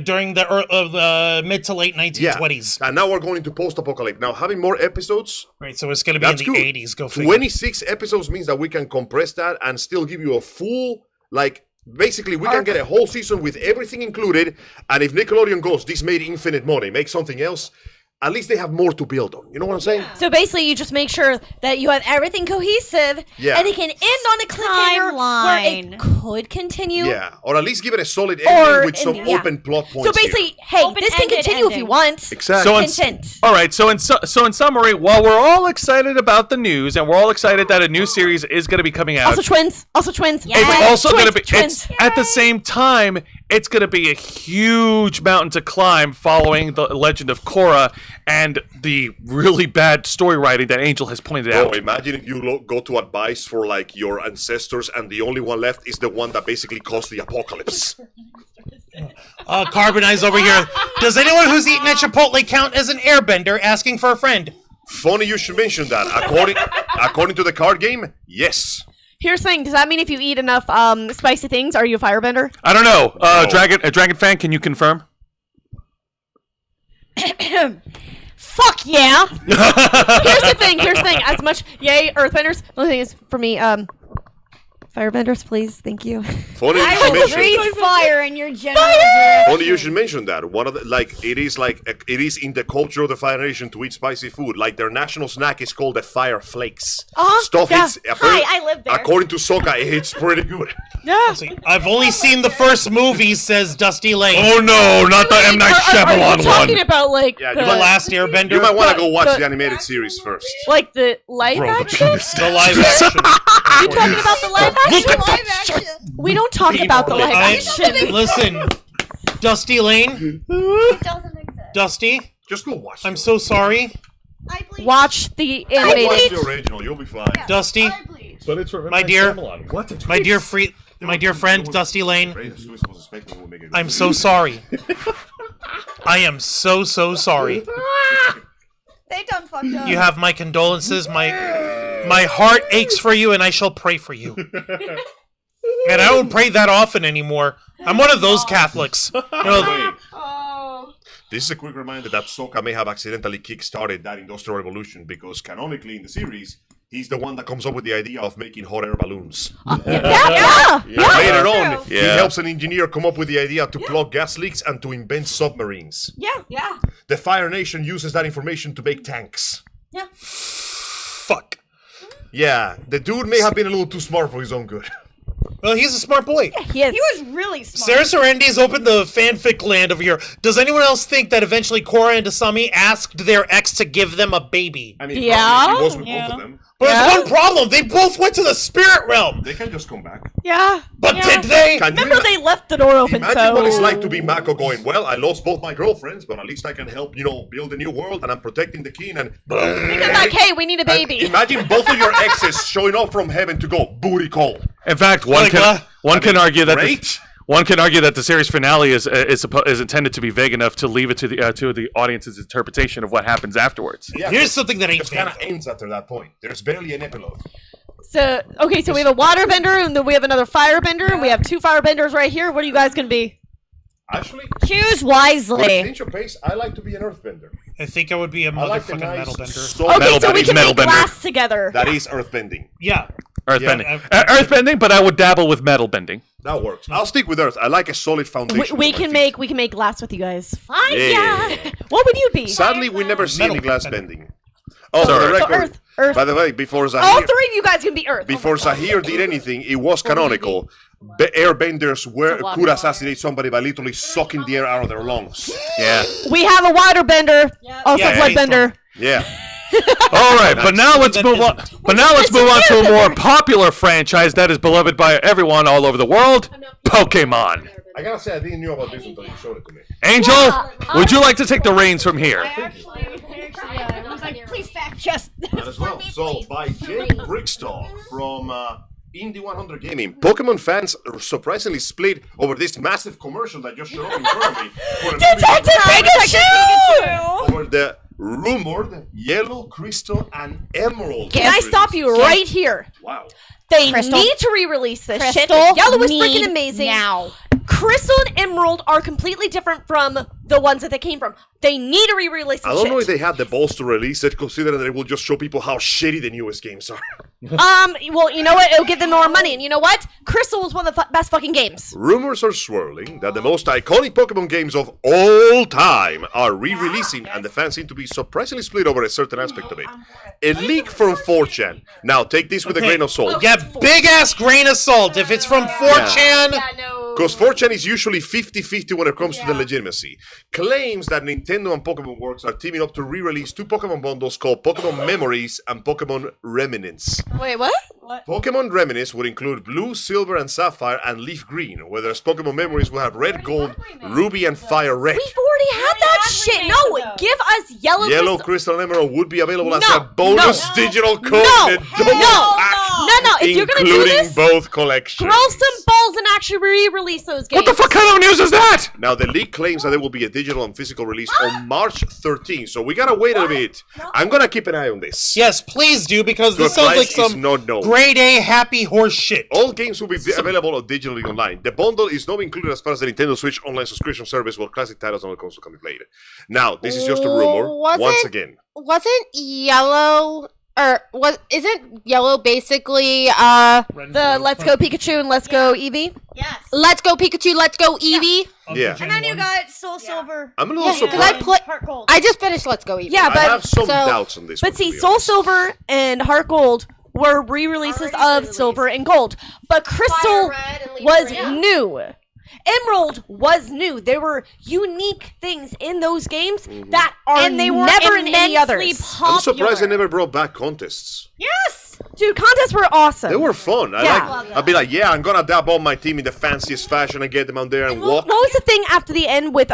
during the mid to late 1920s. Yeah. And now we're going into post-apocalypse. Now, having more episodes... Right, so it's going to be in the 80s. Go figure. 26 episodes means that we can compress that and still give you a full, like... Basically, we can get a whole season with everything included, and if Nickelodeon goes, this made infinite money, make something else, at least they have more to build on. You know what I'm saying? So basically, you just make sure that you have everything cohesive, and it can end on a cliffhanger where it could continue. Yeah, or at least give it a solid ending with some open plot points. So basically, hey, this can continue if you want. Exactly. All right. So in summary, while we're all excited about the news and we're all excited that a new series is going to be coming out, Also twins. It's also going to be. It's at the same time. It's going to be a huge mountain to climb following the Legend of Korra and the really bad story writing that Angel has pointed out. Imagine if you go to advice for like your ancestors and the only one left is the one that basically caused the apocalypse. Carbonize over here. Does anyone who's eaten at Chipotle count as an airbender asking for a friend? Funny you should mention that. According to the card game, yes. Here's the thing. Does that mean if you eat enough spicy things, are you a firebender? I don't know. Dragon fan, can you confirm? Fuck yeah! Here's the thing. As much yay, earthbenders. The thing is, for me, firebenders, please. Thank you. Funny you I should will mention. breathe fire in your general. Funny you should mention that. One of the it is in the culture of the Fire Nation to eat spicy food. Like their national snack is called the Fire Flakes. I live there. According to Sokka, it's pretty good. Yeah. I've only seen the first movie, says Dusty Lane. Oh no, not the M. Night Shyamalan one. Talking about like the last Airbender. You might want to go watch the animated series first. Like the live action. The live action. You talking about the live action? We don't talk about the live action. Listen, Dusty Lane. It doesn't exist. Dusty. Just go watch. I'm so sorry. Watch the Go animated. watch the original. You'll be fine. Dusty. But it's from My dear- What? My dear friend, Dusty Lane. I'm so sorry. I am so sorry. They done fucked up. You have my condolences. My heart aches for you, and I shall pray for you. And I don't pray that often anymore. I'm one of those Catholics. You know, This is a quick reminder that Sokka may have accidentally kick-started that Industrial Revolution because canonically in the series, he's the one that comes up with the idea of making hot air balloons. Later on, he helps an engineer come up with the idea to plug gas leaks and to invent submarines. Yeah. The Fire Nation uses that information to make tanks. Yeah. fuck. Yeah, the dude may have been a little too smart for his own good. Well, he's a smart boy. He is. He was really smart. Sarah Sarandi's opened the fanfic land over here. Does anyone else think that eventually Korra and Asami asked their ex to give them a baby? I mean, he was with both of them. But there's one problem. They both went to the spirit realm. They can just come back. Yeah. But did they? Remember, they left the door open, Imagine what it's like to be Mako going, well, I lost both my girlfriends, but at least I can help, build a new world, and I'm protecting the king, and... Because like, hey, we need a baby. Imagine both of your exes showing up from heaven to go, booty call. In fact, one can argue that the series finale is intended to be vague enough to leave it to the audience's interpretation of what happens afterwards. Yeah, here's something that ain't it kind of ends after that point. There's barely an epilogue. So we have a waterbender, and then we have another firebender, and we have two firebenders right here. What are you guys gonna be? Actually, choose wisely. Change your pace. I like to be an earthbender. I think I would be a motherfucking metal bender. So we can make glass together. That is earthbending. Yeah. Earthbending. Earthbending, but I would dabble with metal bending. That works. I'll stick with earth. I like a solid foundation. We can make glass with you guys. Fine. Yeah. What would you be? Sadly, we never see any glass bending. Oh, for the record. Earth. By the way, before Zahir, all three of you guys can be Earth. Before Zahir did anything, it was canonical. Airbenders could assassinate somebody by literally sucking the air out of their lungs. Yeah. We have a waterbender, also bloodbender. Yeah. All right, but now let's move on. To a more popular franchise that is beloved by everyone all over the world: Pokemon. I gotta say, I didn't know about this until you showed it to me. Angel, would you like to take the reins from here? I was like, please fact check. As well. So by Jake Brickstall from Indie 100 Gaming. Pokemon fans are surprisingly split over this massive commercial that just showed up in front of me. Detective Pikachu! Over the rumored Yellow, Crystal, and Emerald. Can I stop you right here? Wow. They Crystal. need to re-release this shit. Crystal Yellow is need freaking amazing. now. Crystal and Emerald are completely different from the ones that they came from. They need to re-release this I don't know if shit. they had the balls to release it, considering that it will just show people how shitty the newest games are. Well, you know what? It'll give them more money. And you know what? Crystal was one of the best fucking games. Rumors are swirling that the most iconic Pokemon games of all time are re-releasing, and the fans seem to be surprisingly split over a certain aspect of it. A leak from 4chan. Now, take this with a grain of salt. Yeah, big ass grain of salt. If it's from 4chan, Because 4chan is usually 50-50 when it comes to the legitimacy. Claims that Nintendo and Pokemon Works are teaming up to re-release 2 Pokemon bundles called Pokemon Memories and Pokemon Reminisce. Wait, what? Pokemon Reminisce would include Blue, Silver, and Sapphire, and Leaf Green, whereas Pokemon Memories will have Red, Gold, Ruby, and Fire Red. We've already had that shit. No, give us Yellow, Yellow, Crystal. Crystal, and Emerald would be available as No, a bonus no, digital code no, in a double no, pack, No, if you're gonna do including this, both collections. throw some balls and actually re-release those games. What the fuck kind of news is that? Now, the leak claims that there will be a digital and physical release on March 13th, so we gotta wait a bit. I'm gonna keep an eye on this. yes, please do, because The this sounds like price is some not known. grade A happy horse shit. All games will be available digitally online. The bundle is not included as far as the Nintendo Switch online subscription service, while classic titles on the console can be played. Now, this is just a rumor. Once again. Wasn't Yellow isn't Yellow basically The Let's Go Pikachu and Let's Go Eevee? Yes. Let's Go Pikachu, Let's Go Eevee? Yeah. And then you got Soul Silver. I'm a little Because surprised. Heart Gold. I just finished Let's Go Eevee. Yeah, I have some so- doubts on this one, But to see, be Soul honest. Silver and Heart Gold were re-releases of Silver and Gold. But Crystal Red and Leaf was Green. new. Emerald was new. There were unique things in those games that are And they were never in any immensely others. I'm surprised they popular. never brought back contests. Yes. Dude, contests were awesome. They were fun. Yeah. I'd be like, yeah, I'm gonna dab on my team in the fanciest fashion and get them out there and walk. What was the thing after the end with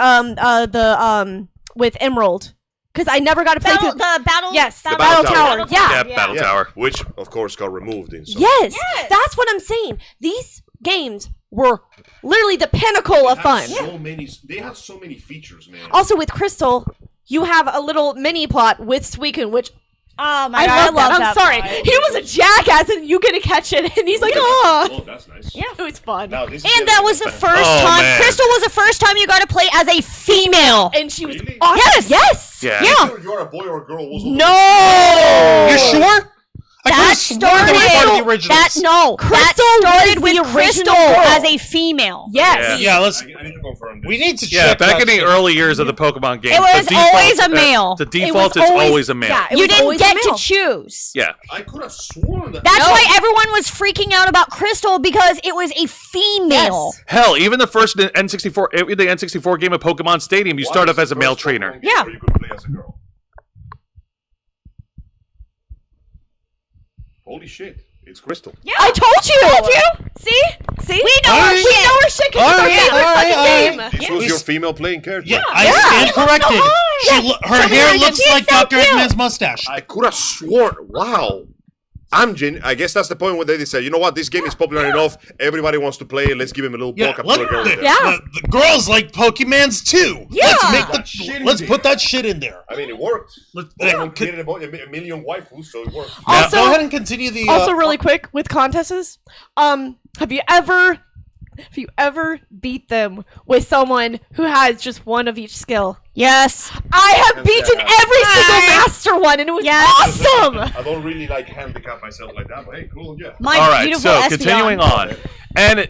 with Emerald? Because I never got to play Battle, through. the battle. Yes, The Battle Battle Tower. Tower. Yeah. Battle Yeah, Tower. which of course got removed in some. Yes, Yes. that's what I'm saying. These games were literally the pinnacle of fun. They had so many features, man. Also, with Crystal, you have a little mini plot with Suicune, which Oh my I god. love that. I'm that sorry. part. He was a jackass, and you get to catch it, and he's like, oh. Oh, that's nice. Yeah. It was fun. Now, this is And that was the first Oh, time. man. Crystal was the first time you got to play as a female. And she was Really? awesome. Yes. Yeah. Yeah. You're a boy or a girl. No. You sure? I That could've sworn that was part of the originals. That started with Crystal as a female. Yes. Yeah, let's. I need to confirm this. We need to Yeah, check. back that in the shit. early years of the Pokemon games, It was the default, always a male. The It default was is always a male. Yeah, it You was didn't always get a to male. choose. Yeah. I could have sworn that. That's why everyone was freaking out about Crystal because it was a female. Yes. Hell, even the first N64, the N64 game of Pokemon Stadium, you start off as a male trainer. Yeah. You could play as a girl. Holy shit! It's Crystal. Yeah. I told you. See? We know All our right. shit. We know our shit because All it's our right, favorite all right, fucking all right. game. This was your female playing character. Yeah, I stand corrected. Her hair looks like Dr. Eggman's mustache. I could have sworn. Wow. I guess that's the point where they said, you know what, this game is popular enough. Everybody wants to play it. Let's give him a little Yeah, buck up to a girl. there. the girls like Pokemans too. Yeah. Let's put that shit in there. I mean, it worked. Let's, Everyone created a million waifus, so it worked. Also- go ahead and continue the. Also, really quick with contests, have you ever beat them with someone who has just one of each skill? Yes. I have beaten every single master one, and it was awesome. I don't really like handicap myself like that, but hey, cool, yeah. My All right, beautiful so Espeon. continuing on, and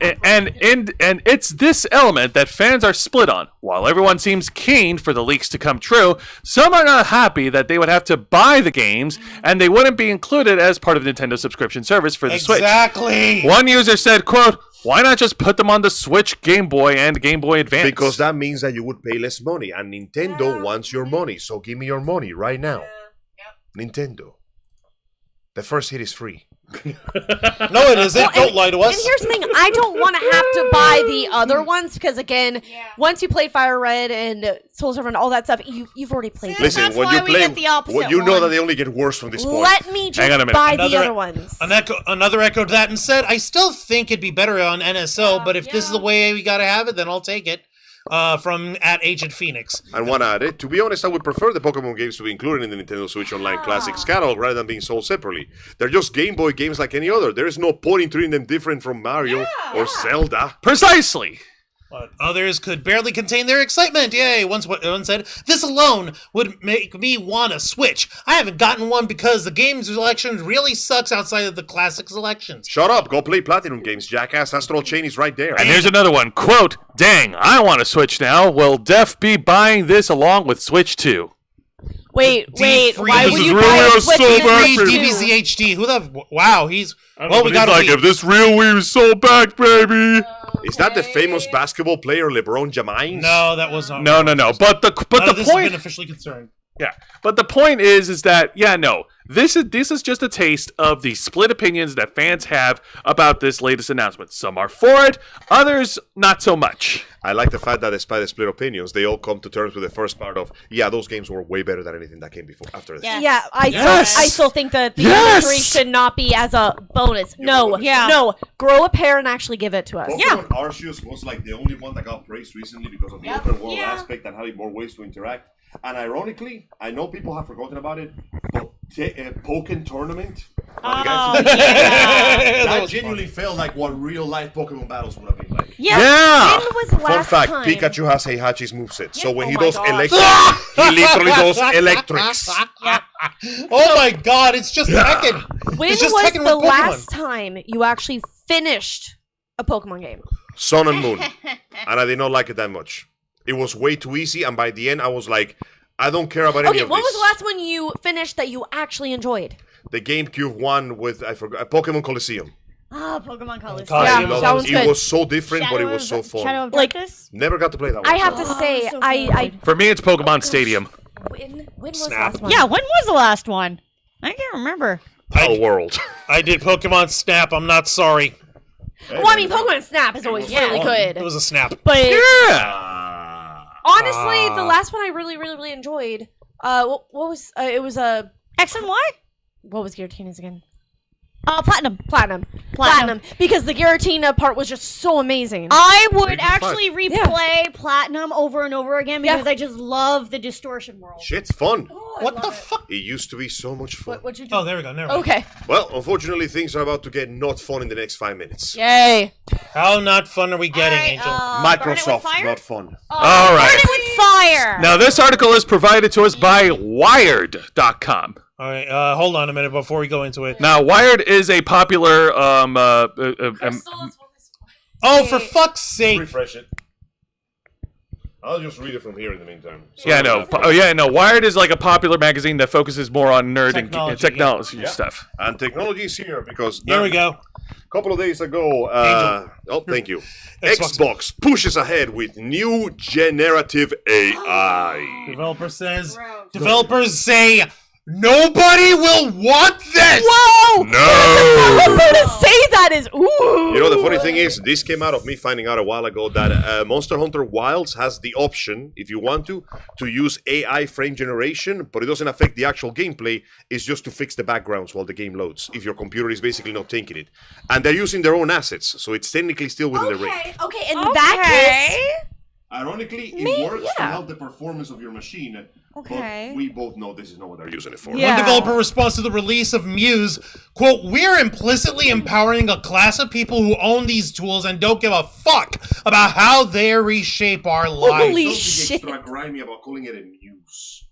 it's this element that fans are split on. While everyone seems keen for the leaks to come true, some are not happy that they would have to buy the games and they wouldn't be included as part of Nintendo's subscription service for the Switch. exactly. One user said, "quote Why not just put them on the Switch, Game Boy, and Game Boy Advance?" Because that means that you would pay less money, and Nintendo wants your money, so give me your money right now. Nintendo. The first hit is free. No, it isn't. Don't lie to us. And here's the thing: I don't want to have to buy the other ones because, again, once you play Fire Red and Soul Server and all that stuff, you've already played. Listen, That's when why you we play, get the opposite you know one. that they only get worse from this point. Let me Hang on a just minute. buy the Another- other ones. Another echoed that and said, I still think it'd be better on NSO, but if this is the way we gotta have it, then I'll take it. From at Agent Phoenix. And one added, to be honest, I would prefer the Pokemon games to be included in the Nintendo Switch Online Classics catalog rather than being sold separately. They're just Game Boy games like any other. There is no point in treating them different from Mario or Zelda. Precisely. But others could barely contain their excitement. Yay! One said, this alone would make me want to switch. I haven't gotten one because the game selection really sucks outside of the classic selections. Shut up, go play Platinum games, jackass. Astral Chain is right there. And here's another one. Quote, dang, I want to Switch now. Will Def be buying this along with Switch 2? Wait, D3. why This would is you really buy a a Switch so with bad Switch for- 2? DBZ HD. Who the... Wow, he's... Well, Well, we got like, if this real Wii was so back, baby. Is that the famous basketball player LeBron James? No, that was not... No. But the None of this has point... been officially concerned. Yeah, but the point is that this is just a taste of the split opinions that fans have about this latest announcement. Some are for it, others not so much. I like the fact that despite the split opinions, they all come to terms with the first part of, those games were way better than anything that came before after this. Yeah. Yeah, I Yes. still think that the Yes. anniversary should not be as a bonus. No, grow a pair and actually give it to us. Pokemon Arceus was like the only one that got praised recently because of the open world aspect and having more ways to interact. And ironically, I know people have forgotten about it, but Pokken Tournament, that was genuinely felt like what real life Pokemon battles would have been like. Yeah. When was the Fun last fact, time? Pikachu has Heihachi's moveset, so when Oh he my does God. electric, he literally does electrics. Oh my god, it's just Tekken. When It's just was Tekken the with Pokemon. last time you actually finished a Pokemon game? Sun and Moon, and I did not like it that much. It was way too easy, and by the end, I was like, I don't care about any Okay, of what this. was the last one you finished that you actually enjoyed? The GameCube one with, I forgot, Pokemon Coliseum. Ah, Pokemon Colors. Yeah, I that loved one's it. good. It was so different, but it was so fun. Shadow of Like- Darkness? Never got to play that one. I have to say, so I For me, it's Pokemon Stadium. when was the Snap. last one? Yeah, when was the last one? I can't remember. Pal World. I did Pokemon Snap, I'm not sorry. Well, I mean, Pokemon Snap is always really good. It was a snap. But Yeah. honestly, the last one I really enjoyed. What was it? Was a X and Y? what was Giratina's again? Platinum. Platinum. Because the Giratina part was just so amazing. I would Region actually replay Platinum over and over again because Yeah. I just love the distortion world. Shit's fun. What the fuck? It used to be so much fun. What'd you do? Oh, there we go. Never mind. Okay. Well, unfortunately, things are about to get not fun in the next 5 minutes. Yay. How not fun are we getting, Alright, Angel? Microsoft, burn it with fire? not fun. All right. Burn it with fire! Now, this article is provided to us by Wired.com. All right, hold on a minute before we go into it. Now, Wired is a popular Oh, for fuck's sake! Refresh it. I'll just read it from here in the meantime. Yeah, no. Wired is like a popular magazine that focuses more on nerd Technology, and technology yeah. stuff. And technology is here because Here we go. A couple of days ago, thank you. Xbox. Xbox pushes ahead with new generative AI. Developers say nobody will want this. Whoa! No! I'm going to say that is ooh. You know, the funny thing is, this came out of me finding out a while ago that Monster Hunter Wilds has the option, if you want to use AI frame generation, but it doesn't affect the actual gameplay. It's just to fix the backgrounds while the game loads, if your computer is basically not taking it. And they're using their own assets, so it's technically still within the range. Okay, in that case, Ironically, it works to help the performance of your machine, Okay. but we both know this is not what they're using it for. Yeah. One developer responds to the release of Muse, quote, "We're implicitly empowering a class of people who own these tools and don't give a fuck about how they reshape our lives." Holy Don't be shit. extra grimy about calling it a muse.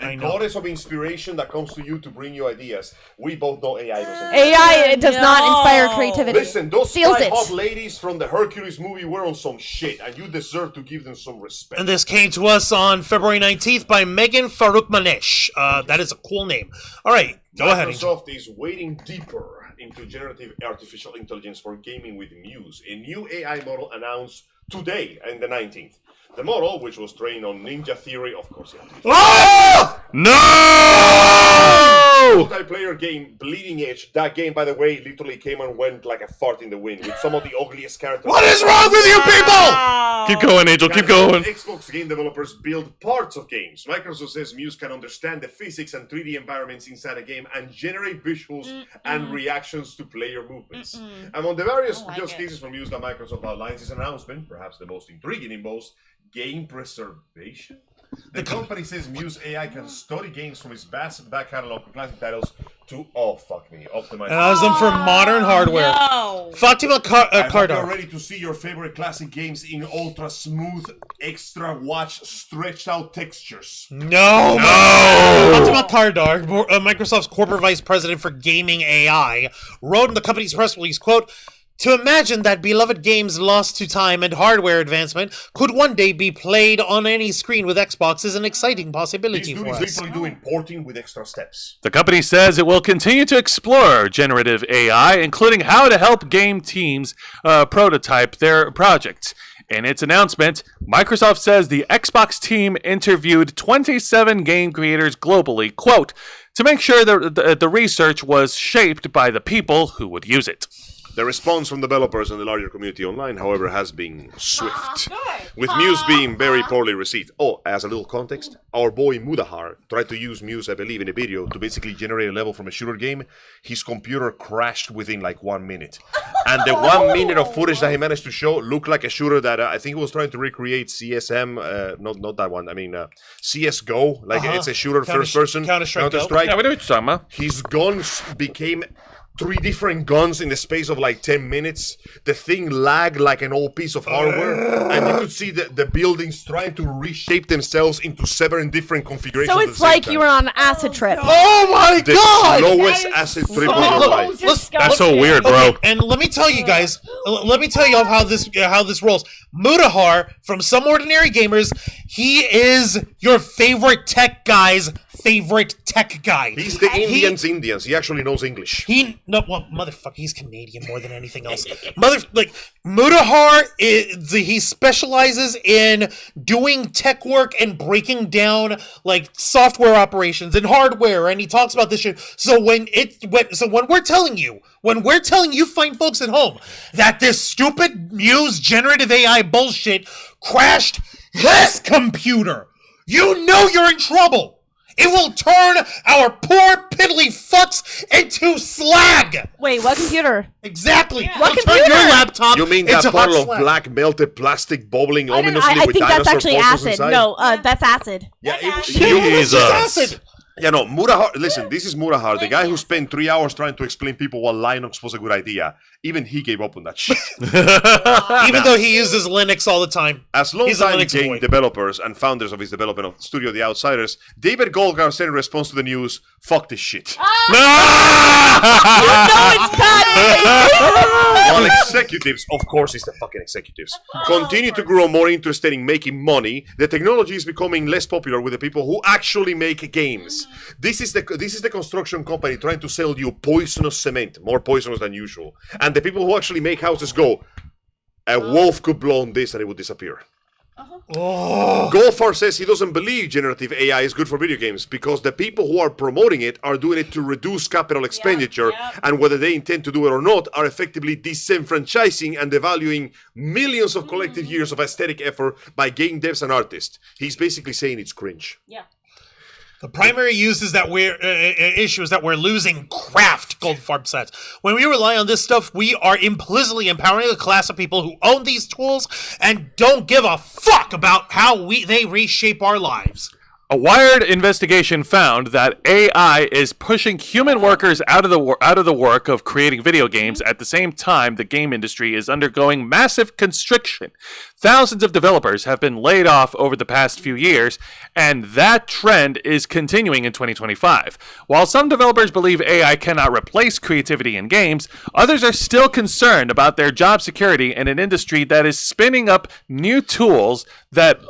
I And know. goddess of inspiration that comes to you to bring you ideas. We both know AI doesn't. AI does not inspire creativity. Listen, those Steals five it. hot ladies from the Hercules movie were on some shit, and you deserve to give them some respect. And this came to us on February 19th by Megan Faroukmanesh. That is a cool name. All right, go ahead, Angel. Microsoft is wading deeper into generative artificial intelligence for gaming with Muse, a new AI model announced today, and the 19th. The model, which was trained on Ninja Theory, of course, No! No! Multiplayer game, Bleeding Edge. That game, by the way, literally came and went like a fart in the wind with some of the ugliest characters. What is wrong with you people? Keep going, Angel. Keep going. Xbox game developers build parts of games. Microsoft says Muse can understand the physics and 3D environments inside a game and generate visuals and reactions to player movements. Among the various just cases from Muse that Microsoft outlines is an announcement, perhaps the most intriguing in both, game preservation. The company says Muse AI can study games from its vast back catalog of classic titles to, optimize. Allows them for modern hardware. No. Fuck about card You're ready to see your favorite classic games in ultra smooth, extra watch, stretched out textures. No. Fatima Kardar, Microsoft's corporate vice president for gaming AI, wrote in the company's press release, quote, "To imagine that beloved games lost to time and hardware advancement could one day be played on any screen with Xbox is an exciting possibility for us." These literally doing porting with extra steps. The company says it will continue to explore generative AI, including how to help game teams prototype their projects. In its announcement, Microsoft says the Xbox team interviewed 27 game creators globally, quote, to make sure that the research was shaped by the people who would use it. The response from developers and the larger community online, however, has been swift, with Muse being very poorly received. Oh, as a little context, our boy Mudahar tried to use Muse, I believe, in a video to basically generate a level from a shooter game. His computer crashed within like 1 minute. And the 1 minute of footage that he managed to show looked like a shooter that I think he was trying to recreate CSM, not that one, I mean CSGO, like it's a shooter first person, Counter-Strike. Yeah, what are you talking about? His guns became 3 different guns in the space of like 10 minutes. The thing lagged like an old piece of hardware, and you could see the buildings trying to reshape themselves into 7 different configurations. So it's like you were on an acid trip. Oh my the god! lowest acid trip of your life. That's so weird, bro. Okay, and let me tell you guys, let me tell you how this rolls. Mudahar, from Some Ordinary Gamers, he is your favorite tech guy's favorite tech guy. He's the Indians. He actually knows English. Motherfucker, he's Canadian more than anything else. Mudahar he specializes in doing tech work and breaking down like software operations and hardware, and he talks about this shit. So when we're telling you fine folks at home that this stupid Muse generative AI bullshit crashed his computer, you know you're in trouble. It will turn our poor piddly fucks into slag. Wait, what computer? Exactly. Yeah. What computer? Turn your laptop. You mean that bottle of black melted plastic bubbling ominously I with think that's dinosaur actually fossils acid. inside? No, that's acid. Yeah, Jesus. Acid. Yeah, no, Murahar, listen, this is Murahar, the guy who spent 3 hours trying to explain people why Linux was a good idea. Even he gave up on that shit. Even though he uses Linux all the time. As long-time game developers and founders of his development studio, The Outsiders, David Goldgar said in response to the news, "Fuck this shit." While executives, of course it's the fucking executives, continue to grow more interested in making money, the technology is becoming less popular with the people who actually make games. This is the construction company trying to sell you poisonous cement, more poisonous than usual. And the people who actually make houses go, a wolf could blow on this and it would disappear. Goldfarb says he doesn't believe generative AI is good for video games because the people who are promoting it are doing it to reduce capital expenditure, and whether they intend to do it or not are effectively disenfranchising and devaluing millions of collective years of aesthetic effort by game devs and artists. He's basically saying it's cringe. Yeah. The primary issue is that we're losing craft, Goldfarb says. When we rely on this stuff, we are implicitly empowering a class of people who own these tools and don't give a fuck about how they reshape our lives. A Wired investigation found that AI is pushing human workers out of the work of creating video games at the same time the game industry is undergoing massive constriction. Thousands of developers have been laid off over the past few years, and that trend is continuing in 2025. While some developers believe AI cannot replace creativity in games, others are still concerned about their job security in an industry that is spinning up new tools that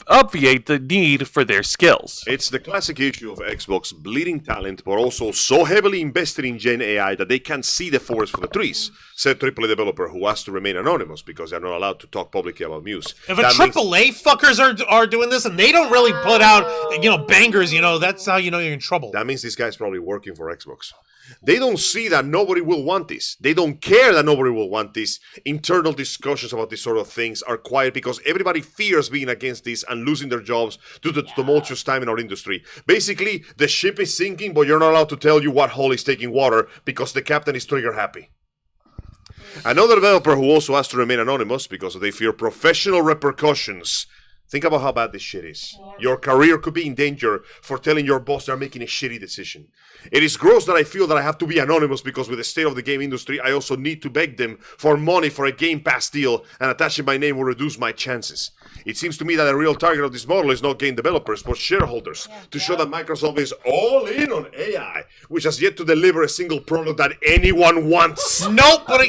obviate the need for their skills. It's the classic issue of Xbox bleeding talent, but also so heavily invested in Gen AI that they can't see the forest for the trees. said AAA developer who asked to remain anonymous because they're not allowed to talk publicly about Muse. If a AAA fuckers are doing this and they don't really put out, bangers, that's how you know you're in trouble. That means this guy's probably working for Xbox. They don't see that nobody will want this. They don't care that nobody will want this. Internal discussions about these sort of things are quiet because everybody fears being against this and losing their jobs due to the tumultuous time in our industry. Basically, the ship is sinking, but you're not allowed to tell you what hull is taking water because the captain is trigger happy. Another developer who also has to remain anonymous because they fear professional repercussions. Think about how bad this shit is. Your career could be in danger for telling your boss they're making a shitty decision. It is gross that I feel that I have to be anonymous because with the state of the game industry, I also need to beg them for money for a Game Pass deal, and attaching my name will reduce my chances. It seems to me that the real target of this model is not game developers, but shareholders, to show that Microsoft is all in on AI, which has yet to deliver a single product that anyone wants. Nope, but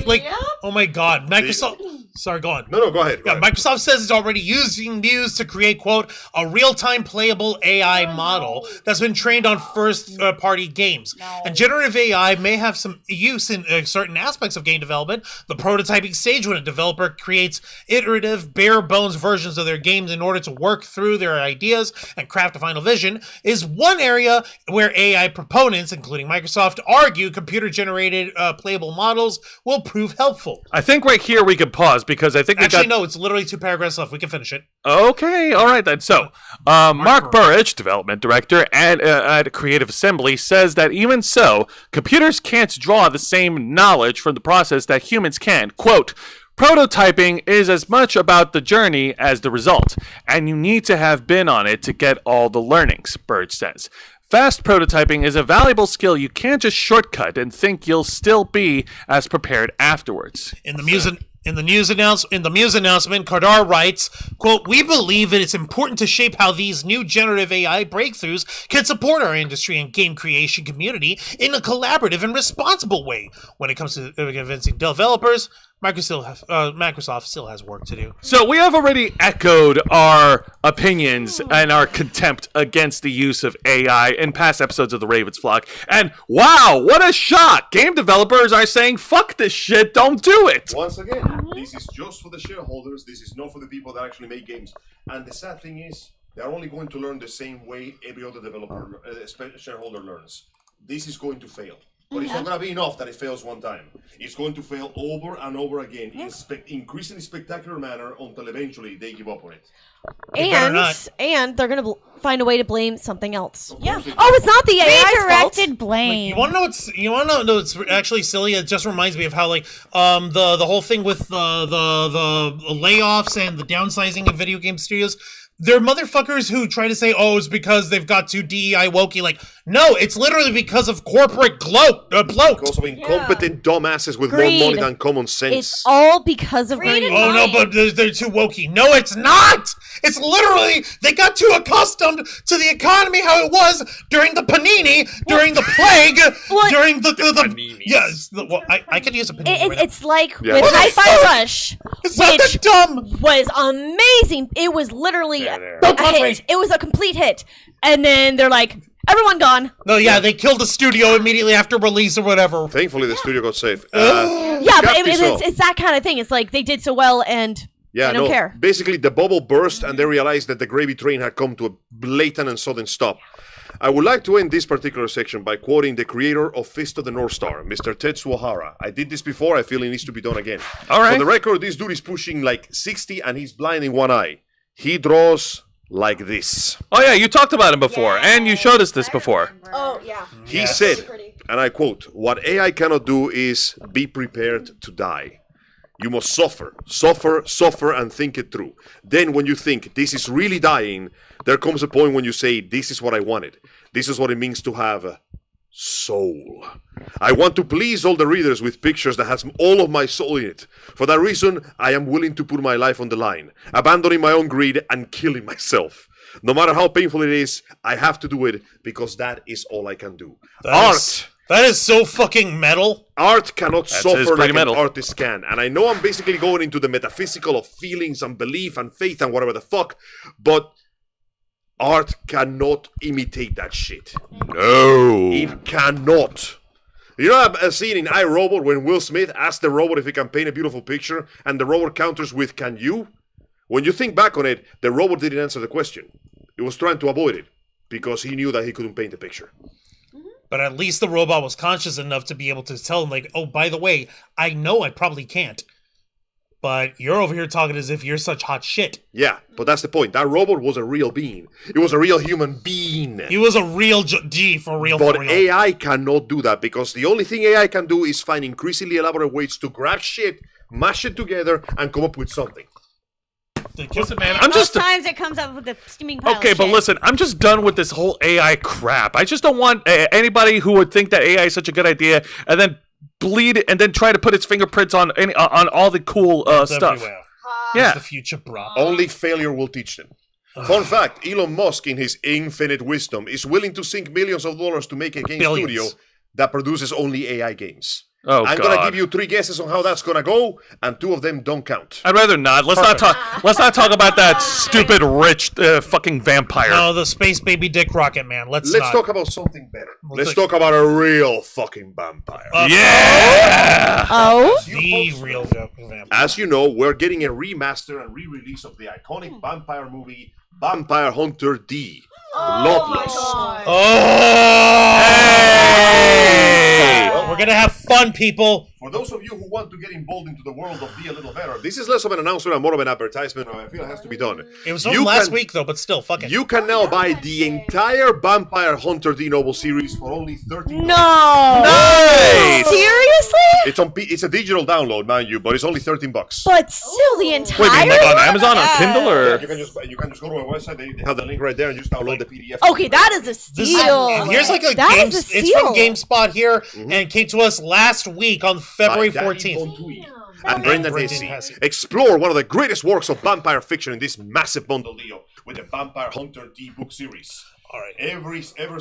oh my god, Microsoft... Sorry, go on. No, go ahead. Go ahead. Microsoft says it's already using Muse to create, quote, a real-time playable AI model that's been trained on first-party games. And generative AI may have some use in certain aspects of game development. The prototyping stage, when a developer creates iterative, bare-bones versions of their games in order to work through their ideas and craft a final vision, is one area where AI proponents, including Microsoft, argue computer-generated playable models will prove helpful. I think right here we could pause because I think no, it's literally 2 paragraphs left. We can finish it. Okay, all right then. So, Mark Burrage, development director at Creative Assembly, says that even so, computers can't draw the same knowledge from the process that humans can. Quote, prototyping is as much about the journey as the result, and you need to have been on it to get all the learnings, Burrage says. Fast prototyping is a valuable skill you can't just shortcut and think you'll still be as prepared afterwards. In the Muse announcement, Kardar writes, quote, we believe that it's important to shape how these new generative AI breakthroughs can support our industry and game creation community in a collaborative and responsible way. When it comes to convincing developers, Microsoft still has work to do. So we have already echoed our opinions and our contempt against the use of AI in past episodes of the Ravens Flock. And wow, what a shock! Game developers are saying, fuck this shit, don't do it! Once again, this is just for the shareholders, this is not for the people that actually make games. And the sad thing is, they're only going to learn the same way every other developer, shareholder learns. This is going to fail. But it's not going to be enough that it fails one time. It's going to fail over and over again in increasingly spectacular manner until eventually they give up on it. And they're going to find a way to blame something else. Yeah. Oh, it's not the AI's fault. Redirected blame. You want to know what's actually silly? It just reminds me of how the whole thing with the layoffs and the downsizing of video game studios. There are motherfuckers who try to say, oh, it's because they've got too DEI wokey. Like, no, it's literally because of corporate bloat. Because of incompetent dumbasses with Greed. more money than common sense. It's all because of greed. Oh, no, but they're too wokey. No, it's not! It's literally, they got too accustomed to the economy how it was during the panini, during the plague, during the yes, I could use a panini right It's like Yeah. with Hi-Fi Rush, It's not that which dumb! was amazing. It was literally Don't a touch hit. me. It was a complete hit. And then they're like, everyone gone. No, yeah, they killed the studio immediately after release or whatever. Thankfully, the studio got saved. Yeah, but it's that kind of thing. It's like they did so well and they don't care. Basically, the bubble burst and they realized that the gravy train had come to a blatant and sudden stop. I would like to end this particular section by quoting the creator of Fist of the North Star, Mr. Tetsuo Hara. I did this before, I feel it needs to be done again. All right. For the record, this dude is pushing like 60 and he's blind in one eye. He draws like this. Oh yeah, you talked about him before, and you showed us this before. Oh, yeah. He said, and I quote, what AI cannot do is be prepared to die. You must suffer, and think it through. Then when you think this is really dying, there comes a point when you say, this is what I wanted. This is what it means to have a soul. I want to please all the readers with pictures that has all of my soul in it. For that reason, I am willing to put my life on the line, abandoning my own greed and killing myself. No matter how painful it is, I have to do it because that is all I can do. That is so fucking metal. Art cannot suffer like metal. an artist can. And I know I'm basically going into the metaphysical of feelings and belief and faith and whatever the fuck, but art cannot imitate that shit. No. It cannot. You know a scene in iRobot when Will Smith asked the robot if he can paint a beautiful picture, and the robot counters with, "Can you?" When you think back on it, the robot didn't answer the question. It was trying to avoid it, because he knew that he couldn't paint the picture. But at least the robot was conscious enough to be able to tell him, like, oh, by the way, I know I probably can't. But you're over here talking as if you're such hot shit. Yeah, but that's the point. That robot was a real being. It was a real human being. He was a real G, for real, But for real. AI cannot do that, because the only thing AI can do is find increasingly elaborate ways to grab shit, mash it together, and come up with something. Listen, man, And I'm most just times it comes up with a steaming pile okay, of but shit. listen, I'm just done with this whole AI crap. I just don't want anybody who would think that AI is such a good idea and then bleed it and then try to put its fingerprints on on all the cool stuff. Everywhere. Yeah, It's the future, bro. Only failure will teach them. Fun fact, Elon Musk, in his infinite wisdom, is willing to sink millions of dollars to make a game Billions. studio that produces only AI games. Oh, I'm God. gonna give you 3 guesses on how that's gonna go, and 2 of them don't count. I'd rather not. Let's not talk. Let's not talk about that stupid rich fucking vampire. No, the space baby dick rocket man. Let's Let's not. talk about something better. Let's take- talk about a real fucking vampire. Yeah. Oh? The real vampire. As you know, we're getting a remaster and re-release of the iconic vampire movie Vampire Hunter D. Bloodlust. Hey! We're gonna have fun, people. For those of you who want to get involved into the world of D a little better, this is less of an announcement and more of an advertisement. I feel it has to be done. It was You from last can- week, though, but still, fuck it. You can now buy the entire Vampire Hunter D novel series for only $13. No. Nice. Seriously? It's on. It's a digital download, mind you, but it's only $13. But still, the entire. Wait, you mean like on Amazon, on Yeah. Kindle, Yeah, or? you can just go to our website. They have the link right there, and just download the PDF. Okay, that is a steal. Here's like a That game. is a It's from steal. GameSpot here, and came to us last week on February By Danny 14th. Bontui and Brendan Brendan Hesse. Hesse. Explore one of the greatest works of vampire fiction in this massive bundle deal with the Vampire Hunter D book series. All right. Ever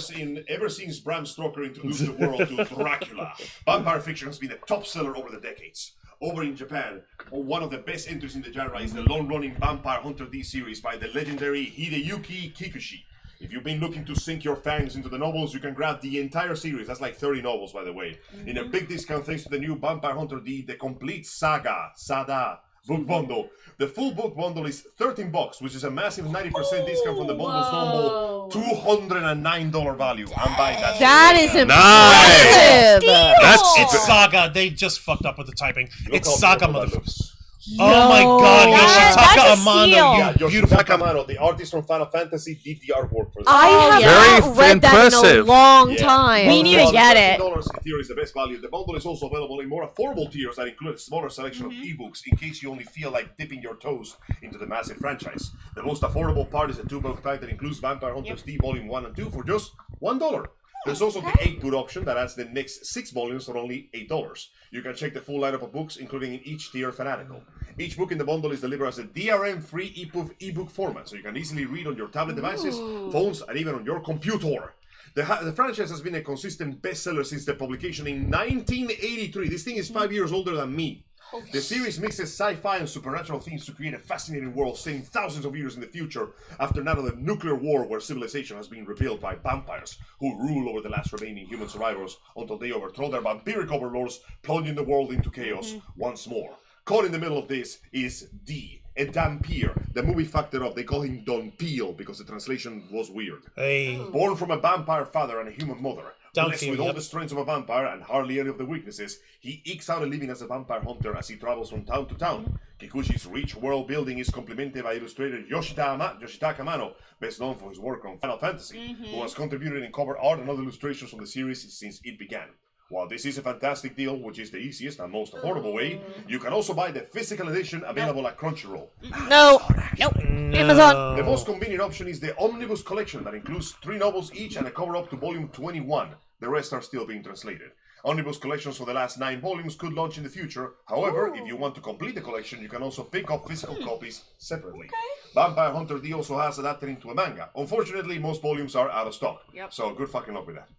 since Bram Stoker introduced the world to Dracula, vampire fiction has been a top seller over the decades. Over in Japan, one of the best entries in the genre is the long-running Vampire Hunter D series by the legendary Hideyuki Kikuchi. If you've been looking to sink your fangs into the novels, you can grab the entire series. That's like 30 novels, by the way. In a big discount thanks to the new Vampire Hunter D, the complete Sada book bundle. The full book bundle is $13, which is a massive 90% discount from the bundle's normal $209 value. I'm buying that. That is Nice. impressive. That's It's Saga. They just fucked up with the typing. Look It's how Saga, beautiful that motherfucker. looks. Oh my god, That's Yoshitaka a Amano, steal. you Yeah, beautiful. Yoshitaka Amano, the artist from Final Fantasy, did the artwork for this. I have Very not read that in a impressive. long Yeah. time. We need to get it. $13 in theory is the best value. The bundle is also available in more affordable tiers that include a smaller selection of ebooks in case you only feel like dipping your toes into the massive franchise. The most affordable part is a 2-book pack that includes Vampire Hunters D Volume 1 and 2 for just $1. There's also the 8-book option that adds the next 6 volumes for only $8. You can check the full lineup of books, including in each tier fanatical. Each book in the bundle is delivered as a DRM-free ebook format, so you can easily read on your tablet devices, phones, and even on your computer. The franchise has been a consistent bestseller since the publication in 1983. This thing is 5 years older than me. The series mixes sci-fi and supernatural themes to create a fascinating world set thousands of years in the future after another nuclear war where civilization has been rebuilt by vampires who rule over the last remaining human survivors until they overthrow their vampiric overlords, plunging the world into chaos once more. Caught in the middle of this is D, a Dampier, the movie factor of, they call him Don Peel because the translation was weird. Hey, Born from a vampire father and a human mother, blessed Dampier, with all yep. the strengths of a vampire and hardly any of the weaknesses, he ekes out a living as a vampire hunter as he travels from town to town. Kikuchi's rich world building is complemented by illustrator Yoshitaka Amano, best known for his work on Final Fantasy, who has contributed in cover art and other illustrations from the series since it began. While this is a fantastic deal, which is the easiest and most affordable way, you can also buy the physical edition available at Crunchyroll. No. Nope. Amazon. The most convenient option is the Omnibus Collection that includes 3 novels each and a cover up to volume 21. The rest are still being translated. Omnibus collections for the last 9 volumes could launch in the future. However, if you want to complete the collection, you can also pick up physical copies separately. Vampire Hunter D also has adapted into a manga. Unfortunately, most volumes are out of stock. So good fucking luck with that.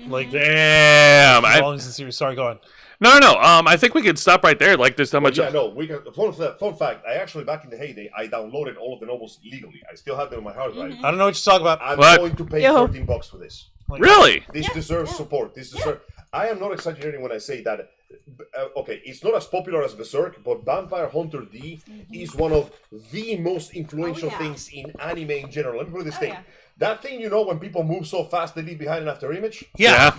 like Damn. long as the series. Sorry, go on. No. I think we could stop right there. Like, there's not much. Yeah, no, we can. Fun fact, I actually, back in the heyday, I downloaded all of the novels legally. I still have them on my hard drive. I don't know what you're talking about. I'm What? going to pay Yo. $13 for this. Really? This deserves support. This deserves. I am not exaggerating when I say that. Okay, it's not as popular as Berserk, but Vampire Hunter D is one of the most influential things in anime in general. Let me put it this thing. That thing, when people move so fast they leave behind an after image? Yeah.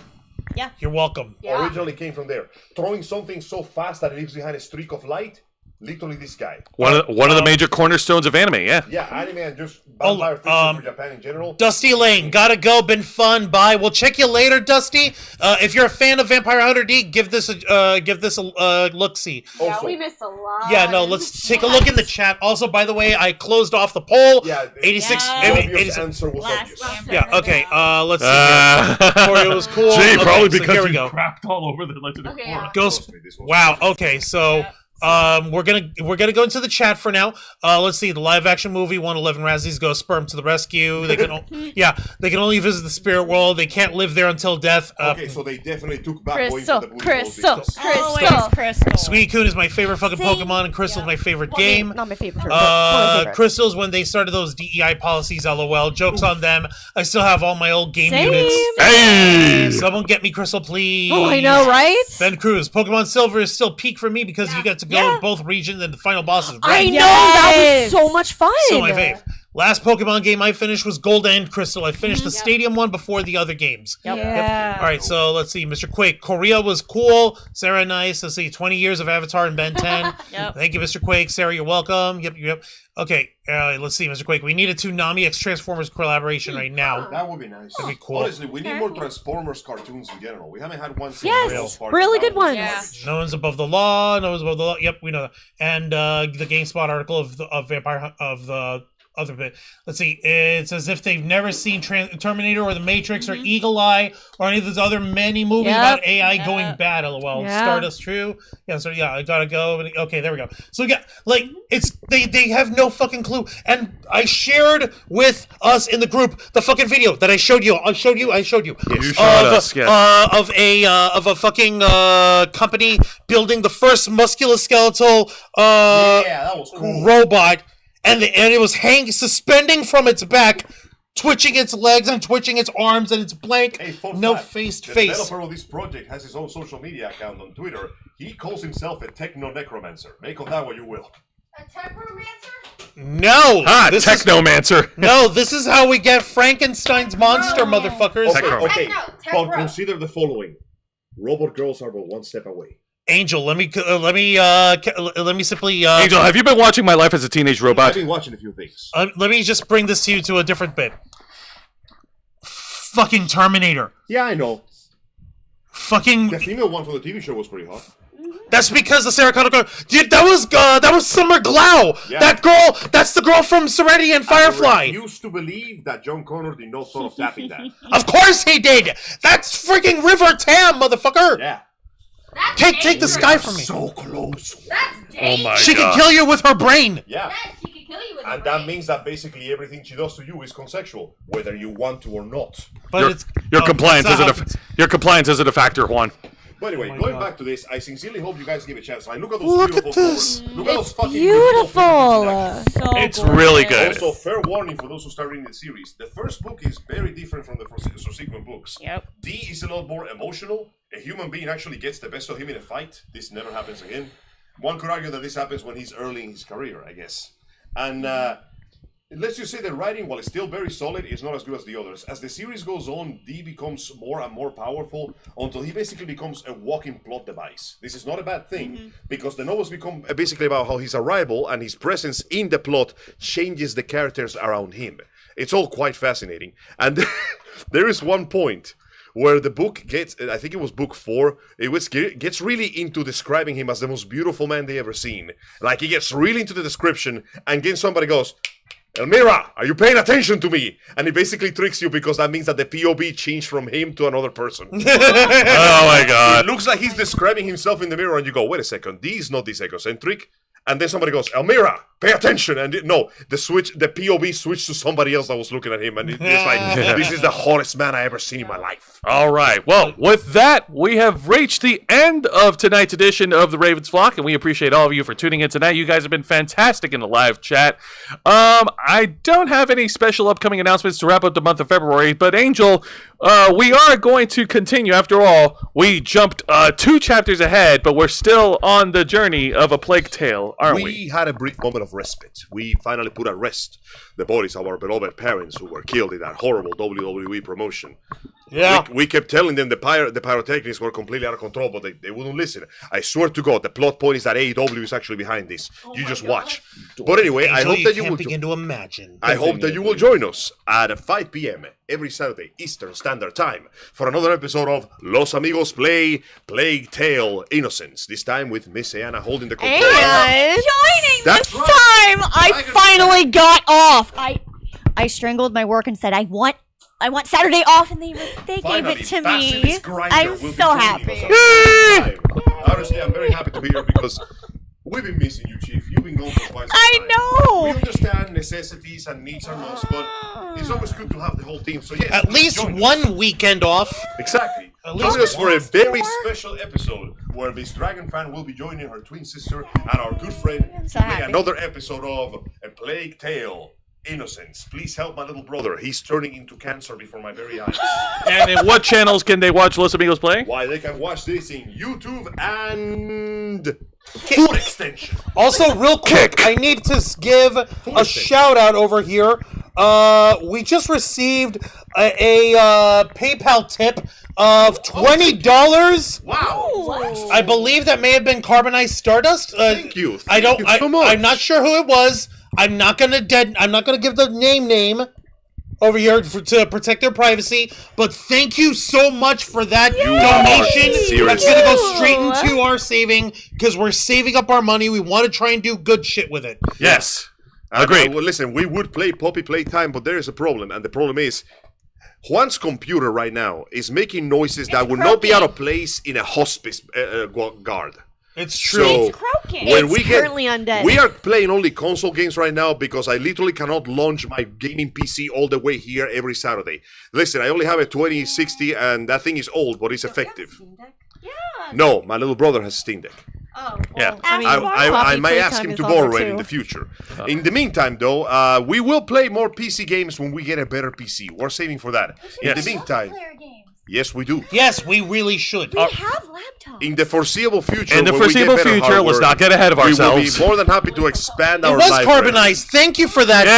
Yeah. You're welcome. Yeah. Originally came from there. Throwing something so fast that it leaves behind a streak of light? Literally this guy. One of the major cornerstones of anime, yeah. Yeah, anime and just vampire fiction for Japan in general. Dusty Lane, gotta go, been fun, bye. We'll check you later, Dusty. If you're a fan of Vampire Hunter D, give this a look-see. Yeah, we missed a lot. Yeah, no, let's take a look in the chat. Also, by the way, I closed off the poll. Yeah, 86. the obvious answer was obvious. Yeah, okay, let's see. Here. It was cool. Gee, probably so because here we you go. crapped all over the Legend of Korra. Ghost. Wow. Okay, so we're gonna go into the chat for now. Let's see. The live action movie won 11 Razzies. Go Sperm to the rescue. They can they can only visit the spirit world. They can't live there until death. Okay, so they definitely took back Crystal. Sweet Coon is my favorite fucking Pokemon, and Crystal's my favorite game. Not my favorite. my favorite. Crystals, when they started those DEI policies, LOL. Jokes on them. I still have all my old game Same. units. Hey! Someone get me Crystal, please. Oh, I know, right? Ben Cruz, Pokemon Silver is still peak for me because you get to go to both regions and the final boss is I red. know, that was so much fun. So my fave. Last Pokemon game I finished was Gold and Crystal. I finished the Stadium one before the other games. Yeah. All right, so let's see. Mr. Quake. Korea was cool. Sarah, nice. Let's see. 20 years of Avatar and Ben 10. Thank you, Mr. Quake. Sarah, you're welcome. Yep. Okay, let's see, Mr. Quake. We need a Toonami X Transformers collaboration right now. That would be nice. That'd be cool. Honestly, we need more Transformers cartoons in general. We haven't had one since Yes, really good ones. No one's above the law. No one's above the law. Yep, we know that. And the GameSpot article of Vampire of the other bit. Let's see. It's as if they've never seen Terminator or The Matrix or Eagle Eye or any of those other many movies about AI going bad. LOL. Yeah. Stardust True. Yeah. So I gotta go. Okay, there we go. So yeah, like it's they have no fucking clue. And I shared with us in the group the fucking video that I showed you. I showed you. You showed us, yes. Of a fucking company building the first musculoskeletal that was cool. robot. And it was suspending from its back, twitching its legs and twitching its arms, and it's blank, no face. The developer of this project has his own social media account on Twitter. He calls himself a techno-necromancer. Make of that what you will. A temperomancer? No! Technomancer. No, this is how we get Frankenstein's monster, motherfuckers. Okay, but consider the following. Robot girls are but one step away. Angel, let me simply. Angel, have you been watching My Life as a Teenage Robot? I've been watching a few things. Let me just bring this to you to a different bit. Fucking Terminator. Yeah, I know. Fucking. The female one from the TV show was pretty hot. That's because the Sarah Connor girl. Dude, that was Summer Glau. Yeah. That girl. That's the girl from Serenity and Firefly. I refuse to believe that John Connor did not thought of tapping that. Of course he did. That's freaking River Tam, motherfucker. Yeah. Take the sky from me. So close. That's Oh my She God. can kill you with her brain. Yeah. Yes, she could kill you with And that means that basically everything she does to you is consensual, whether you want to or not. But Your compliance that's not isn't a factor, Juan. But anyway, my going God. back to this, I sincerely hope you guys give it a chance. Like, look at those beautiful this. covers. Look at those fucking Beautiful. images. It's really good. Also, fair warning for those who start reading the series. The first book is very different from the subsequent books. Yep. D is a lot more emotional. A human being actually gets the best of him in a fight. This never happens again. One could argue that this happens when he's early in his career, I guess. And let's just say the writing, while it's still very solid, is not as good as the others. As the series goes on, D becomes more and more powerful until he basically becomes a walking plot device. This is not a bad thing, because the novels become basically about how his arrival and his presence in the plot changes the characters around him. It's all quite fascinating. And there is one point where the book gets, I think it was book 4, gets really into describing him as the most beautiful man they ever seen. Like, he gets really into the description, and then somebody goes, Elmira, are you paying attention to me? And he basically tricks you because that means that the POV changed from him to another person. Oh my God. It looks like he's describing himself in the mirror, and you go, wait a second, D is not this egocentric. And then somebody goes, Elmira, pay attention. And no, the POV switched to somebody else that was looking at him. And it's like, this is the hottest man I ever seen in my life. All right. Well, with that, we have reached the end of tonight's edition of the Ravens Flock, and we appreciate all of you for tuning in tonight. You guys have been fantastic in the live chat. I don't have any special upcoming announcements to wrap up the month of February, but Angel, we are going to continue. After all, we jumped 2 chapters ahead, but we're still on the journey of A Plague Tale, aren't we? We had a brief moment of respite. We finally put at rest the bodies of our beloved parents who were killed in that horrible WWE promotion. Yeah. We kept telling them the pyrotechnics were completely out of control, but they wouldn't listen. I swear to God, the plot point is that AEW is actually behind this. You just watch. But anyway, I hope that you will begin to imagine. I hope that you will join us at 5 p.m. every Saturday Eastern Standard Time for another episode of Los Amigos Play Plague Tale Innocence. This time with Miss Anna holding the control. And Joining That's this right. time, I finally got off. I strangled my work and said, I want Saturday off, and they gave it to me. I'm so happy. Honestly, I'm very happy to be here because we've been missing you, Chief. You've been gone for quite some time. I know. We understand necessities and needs are lost, but it's always good to have the whole team. So yes, At least one weekend off. Exactly. Join us for a very special episode where this Dragon fan will be joining her twin sister and our good friend so to play happy. another episode of A Plague Tale Innocence. Please help my little brother. He's turning into cancer before my very eyes. And in what channels can they watch Los Amigos Play? Why, they can watch this in YouTube and Food Extension. Also, real quick, I need to give a shout out over here. We just received a PayPal tip of $20. Wow. I believe that may have been Carbonized Stardust. Thank you. I'm not sure who it was. I'm not gonna give the name over here to protect their privacy. But thank you so much for that donation. That's gonna go straight into our saving because we're saving up our money. We want to try and do good shit with it. Yes. Agreed. Well, listen, we would play Poppy Playtime, but there is a problem, and the problem is Juan's computer right now is making noises that would not be out of place in a hospice guard. It's true. So croaking. when It's currently undead. we are playing only console games right now because I literally cannot launch my gaming PC all the way here every Saturday. Listen, I only have a 2060 and that thing is old, but it's effective. Yeah. No, my little brother has a Steam Deck. Oh. Yeah. I might ask him to borrow it in the future. In the meantime, though, we will play more PC games when we get a better PC. We're saving for that. In the meantime, yes, we do. Yes, we really should. We have laptops. In the foreseasible future, In the when we get foreseeable better future, let's hardware, not get ahead of we will ourselves. be more than happy to expand It our was library. Carbonized. Thank you for that. Yay!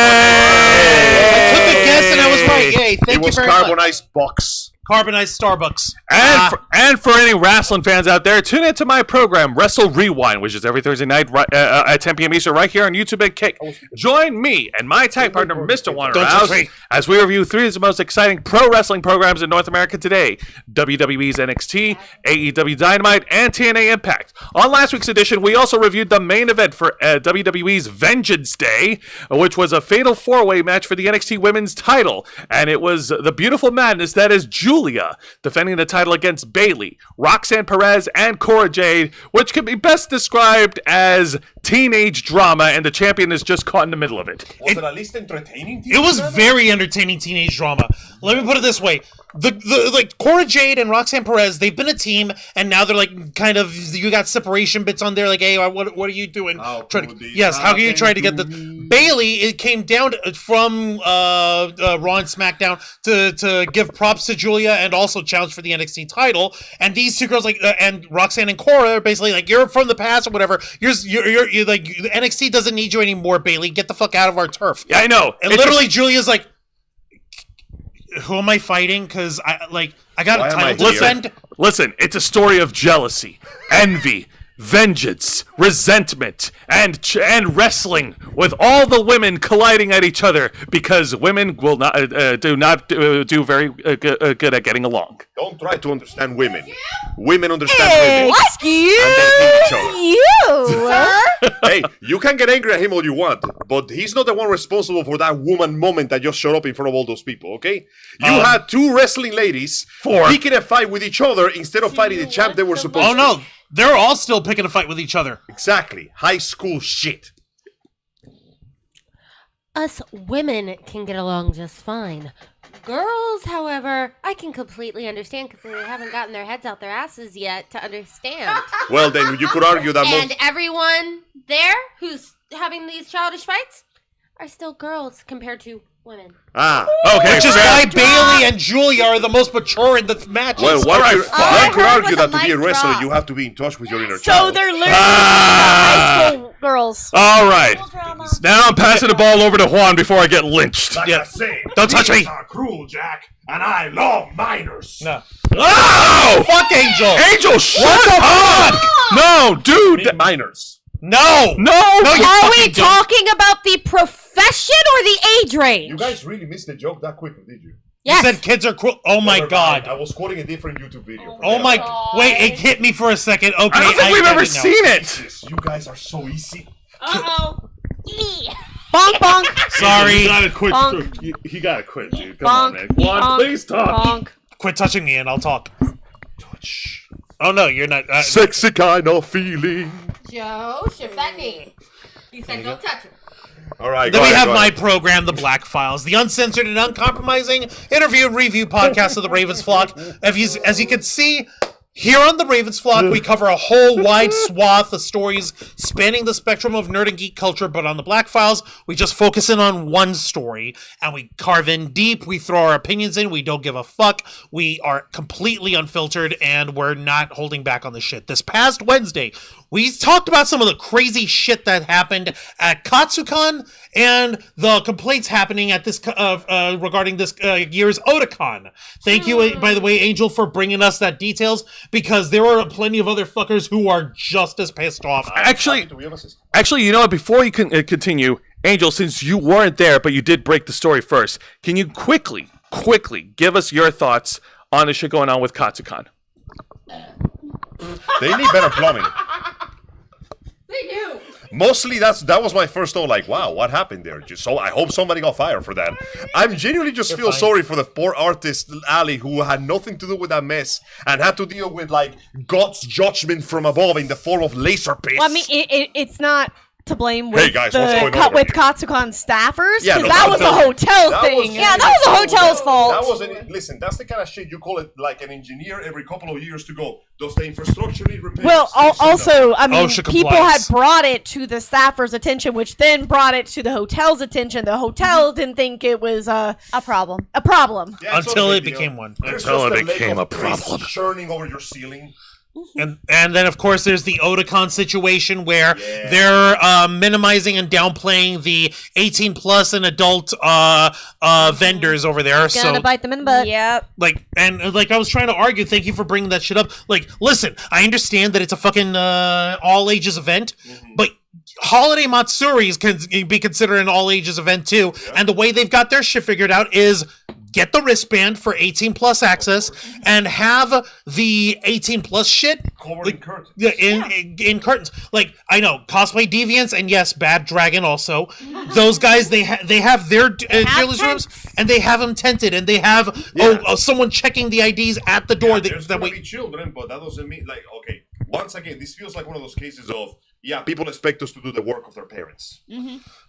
I took a guess and I was right. Yay! Thank It you was very much. carbonized box. Carbonized Starbucks. And for any wrestling fans out there, tune into my program, Wrestle Rewind, which is every Thursday night at 10 p.m. Eastern right here on YouTube and Kick. Join me and my tag partner, Mr. Waterhouse, as we review 3 of the most exciting pro wrestling programs in North America today: WWE's NXT, AEW Dynamite, and TNA Impact. On last week's edition, we also reviewed the main event for WWE's Vengeance Day, which was a fatal 4-way match for the NXT Women's title. And it was the beautiful madness that is Julia defending the title against Bayley, Roxanne Perez, and Cora Jade, which can be best described as teenage drama, and the champion is just caught in the middle of it. Was it at least entertaining? It was very entertaining teenage drama. Let me put it this way: the Cora Jade and Roxanne Perez, they've been a team, and now they're like kind of you got separation bits on there. Like, hey, what are you doing? How can you try to get the Bayley? It came down from Raw and SmackDown to give props to Julia and also challenge for the NXT title. And these two girls, like and Roxanne and Cora, are basically like, you're from the past or whatever. You're like NXT doesn't need you anymore, Bayley. Get the fuck out of our turf. Yeah, I know. And literally, Julia's like, who am I fighting? Because I got a title to defend. Listen, it's a story of jealousy, envy, vengeance, resentment, and wrestling, with all the women colliding at each other because women will not do very good at getting along. Don't try to understand women. Women understand women. Excuse And they hate each other. you, sir. Hey, you can get angry at him all you want, but he's not the one responsible for that woman moment that just showed up in front of all those people, okay? You had 2 wrestling ladies picking a fight with each other instead of fighting the champ they were supposed to. Oh no, they're all still picking a fight with each other. Exactly. High school shit. us women can get along just fine. Girls, however, I can completely understand because they haven't gotten their heads out their asses yet to understand. Well, then you could argue that And everyone there who's having these childish fights are still girls compared to women. Okay, Which is fair. why Bailey and Julia are the most mature in the matches. Well, one Alright, could I heard argue with that a to be a mic wrestler, drop. you have to be in touch with your inner So child. they're literally high school girls. All right. Now I'm passing the ball over to Juan before I get lynched. Like I say, Don't touch me. these are cruel, Jack, and I love minors. No. Oh! Fuck Angel! Angel, shut up! No, dude. Minors. No! No. you Are we fucking don't. talking about the profession or the age range? You guys really missed the joke that quickly, did you? You Yes. said kids are cruel. Oh my Never god. mind. I was quoting a different YouTube video. Oh my. Wait, it hit me for a second. Okay. I don't think we've ever didn't know. seen it. Jesus, you guys are so easy. Uh-oh. Bonk bonk. Sorry. gotta quit. Bonk. He gotta quit, dude. Bonk. Juan, Bonk. please talk. Bonk. Quit touching me and I'll talk. Touch. Oh no, you're not. Sexy kind of feeling. Joe, shift that knee. You said don't touch her. All right, Then go we ahead, have go my ahead. program, The Black Files, the uncensored and uncompromising interview and review podcast of the Ravens Flock. As you can see, here on the Ravens Flock, we cover a whole wide swath of stories spanning the spectrum of nerd and geek culture, but on the Black Files, we just focus in on one story, and we carve in deep, we throw our opinions in, we don't give a fuck, we are completely unfiltered, and we're not holding back on the shit. This past Wednesday, we talked about some of the crazy shit that happened at Katsucon and the complaints happening at this regarding this year's Otakon. Thank you, by the way, Angel, for bringing us that details, because there are plenty of other fuckers who are just as pissed off. Actually, To be honest, you know what? Before you can continue, Angel, since you weren't there, but you did break the story first, can you quickly give us your thoughts on the shit going on with Katsucon? they need better plumbing. They do. Mostly that was my first thought, like, wow, what happened there? So I hope somebody got fired for that. I genuinely just feel sorry for the poor artist Ali who had nothing to do with that mess and had to deal with like God's judgment from above in the form of laser piss. Well, I mean, it's not to blame with Hey, guys, what's going on over with here? Katsucon staffers, Yeah, because no, that was a hotel that thing. was- Yeah, that was the hotel's fault. That wasn't. Listen, that's the kind of shit you call it like an engineer every couple of years to go. Does the infrastructure need repairs? Well, Yes or no? also, I mean, OSHA people had compliance. brought it to the staffers' attention, which then brought it to the hotel's attention. The hotel didn't think it was A problem. a problem. Yeah, it's not Until a it big deal. became one. There's Until just it a lake became of a piss problem. churning over your ceiling. And then, of course, there's the Otakon situation where Yeah. they're minimizing and downplaying the 18 plus and adult vendors over there. Gonna So, bite them in the butt. Yep. like I was trying to argue. Thank you for bringing that shit up. Like, listen, I understand that it's a fucking all ages event, but Holiday Matsuris can be considered an all ages event too. And the way they've got their shit figured out is get the wristband for 18 plus access and have the 18 plus shit Covered in curtains. yeah, in curtains. Like, I know cosplay deviants and yes, Bad Dragon also. Those guys they have their dealer's rooms and they have them tented and they have someone checking the IDs at the door. Yeah, that there's that gonna way. be children, but that doesn't mean like okay. Once again, this feels like one of those cases of people expect us to do the work of their parents.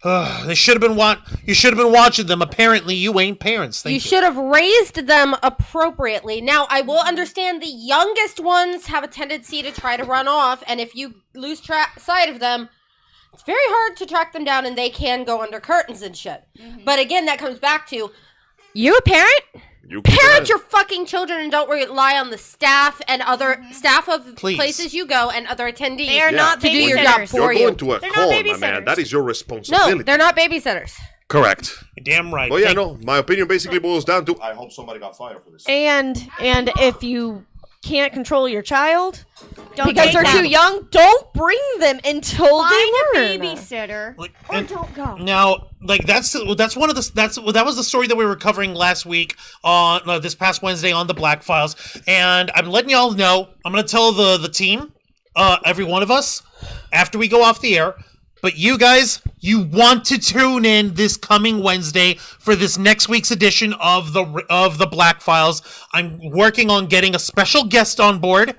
They should have been You should have been watching them. Apparently, you ain't parents. Thank You you. should have raised them appropriately. Now, I will understand the youngest ones have a tendency to try to run off, and if you lose sight of them, it's very hard to track them down, and they can go under curtains and shit. But again, that comes back to, you a parent? You keep Parent it- your fucking children and don't rely on the staff and other staff of Please. places you go and other attendees. They are not to do your babysitters. job You're for you. going to a They're not con, my babysitters. man. That is your responsibility. No, they're not babysitters. Correct. You're damn right. Well, yeah, Thank- no. My opinion basically boils down to I hope somebody got fired for this. And if you can't control your child Don't because take they're them. too young, don't bring them until Find they a learn. babysitter. Like, Or and- don't go. Now, like that's one of the that was the story that we were covering last week on this past Wednesday on the Black Files, and I'm letting y'all know. I'm gonna tell the team, every one of us, after we go off the air. But you guys, you want to tune in this coming Wednesday for this next week's edition of the Black Files. I'm working on getting a special guest on board.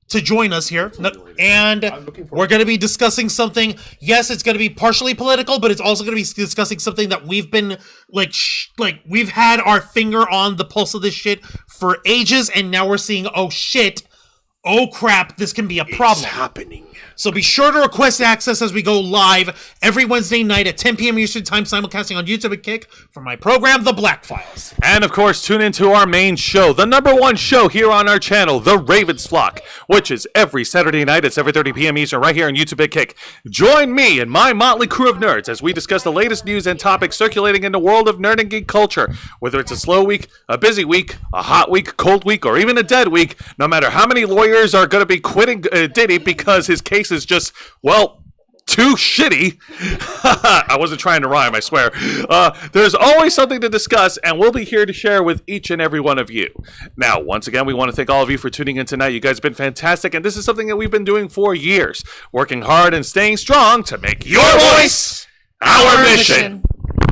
to join us here, and we're going to be discussing something. Yes, it's going to be partially political, but it's also going to be discussing something that we've been we've had our finger on the pulse of this shit for ages, and now we're seeing, oh shit, oh crap, this can be a problem. It's happening. So be sure to request access as we go live every Wednesday night at 10 p.m. Eastern Time, simulcasting on YouTube and Kick for my program, The Black Files. And of course, tune into our main show, the #1 show here on our channel, The Ravens Flock, which is every Saturday night at 7:30 p.m. Eastern, right here on YouTube and Kick. Join me and my motley crew of nerds as we discuss the latest news and topics circulating in the world of nerd and geek culture. Whether it's a slow week, a busy week, a hot week, cold week, or even a dead week, no matter how many lawyers are going to be quitting Diddy because his case is just, well, too shitty. I wasn't trying to rhyme, I swear. There's always something to discuss, and we'll be here to share with each and every one of you. Now, once again, we want to thank all of you for tuning in tonight. You guys have been fantastic, and this is something that we've been doing for years, working hard and staying strong to make your voice our mission.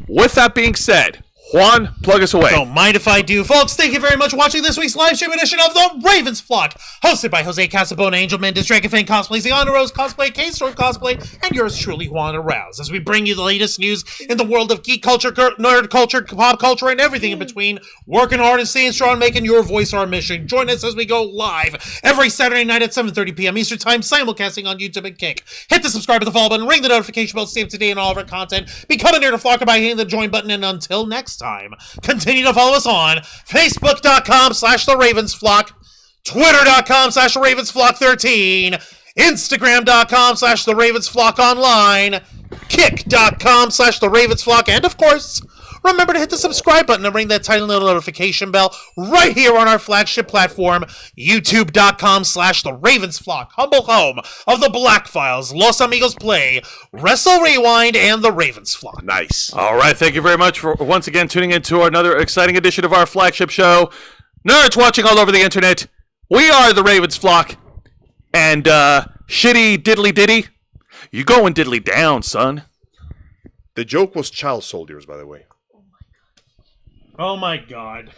With that being said, Juan, plug us away. Don't mind if I do, folks. Thank you very much for watching this week's live stream edition of The Ravens Flock, hosted by Jose Casabona, Angel Mendes, Dragon Fang Cosplays, The Honor Rose Cosplay, K-Storm Cosplay, and yours truly, Juan Arouse, as we bring you the latest news in the world of geek culture, nerd culture, pop culture, and everything in between. Working hard and staying strong, making your voice our mission. Join us as we go live every Saturday night at 7:30 p.m. Eastern Time, simulcasting on YouTube and Kick. Hit the subscribe and the follow button, ring the notification bell to stay up to date on all of our content. Become a nerd or flocker by hitting the join button, and until next time, continue to follow us on Facebook.com/TheRavensFlock, Twitter.com/TheRavensFlock13, Instagram.com/TheRavensFlockOnline, Kick.com/TheRavensFlock, and of course, remember to hit the subscribe button and ring that tiny little notification bell right here on our flagship platform, YouTube.com/TheRavensFlock, humble home of the Black Files, Los Amigos Play, Wrestle Rewind, and The Ravens Flock. Nice. All right, thank you very much for once again tuning into another exciting edition of our flagship show. Nerds watching all over the internet, we are The Ravens Flock, and shitty diddly diddy, you going diddly down, son. The joke was child soldiers, by the way. Oh my god.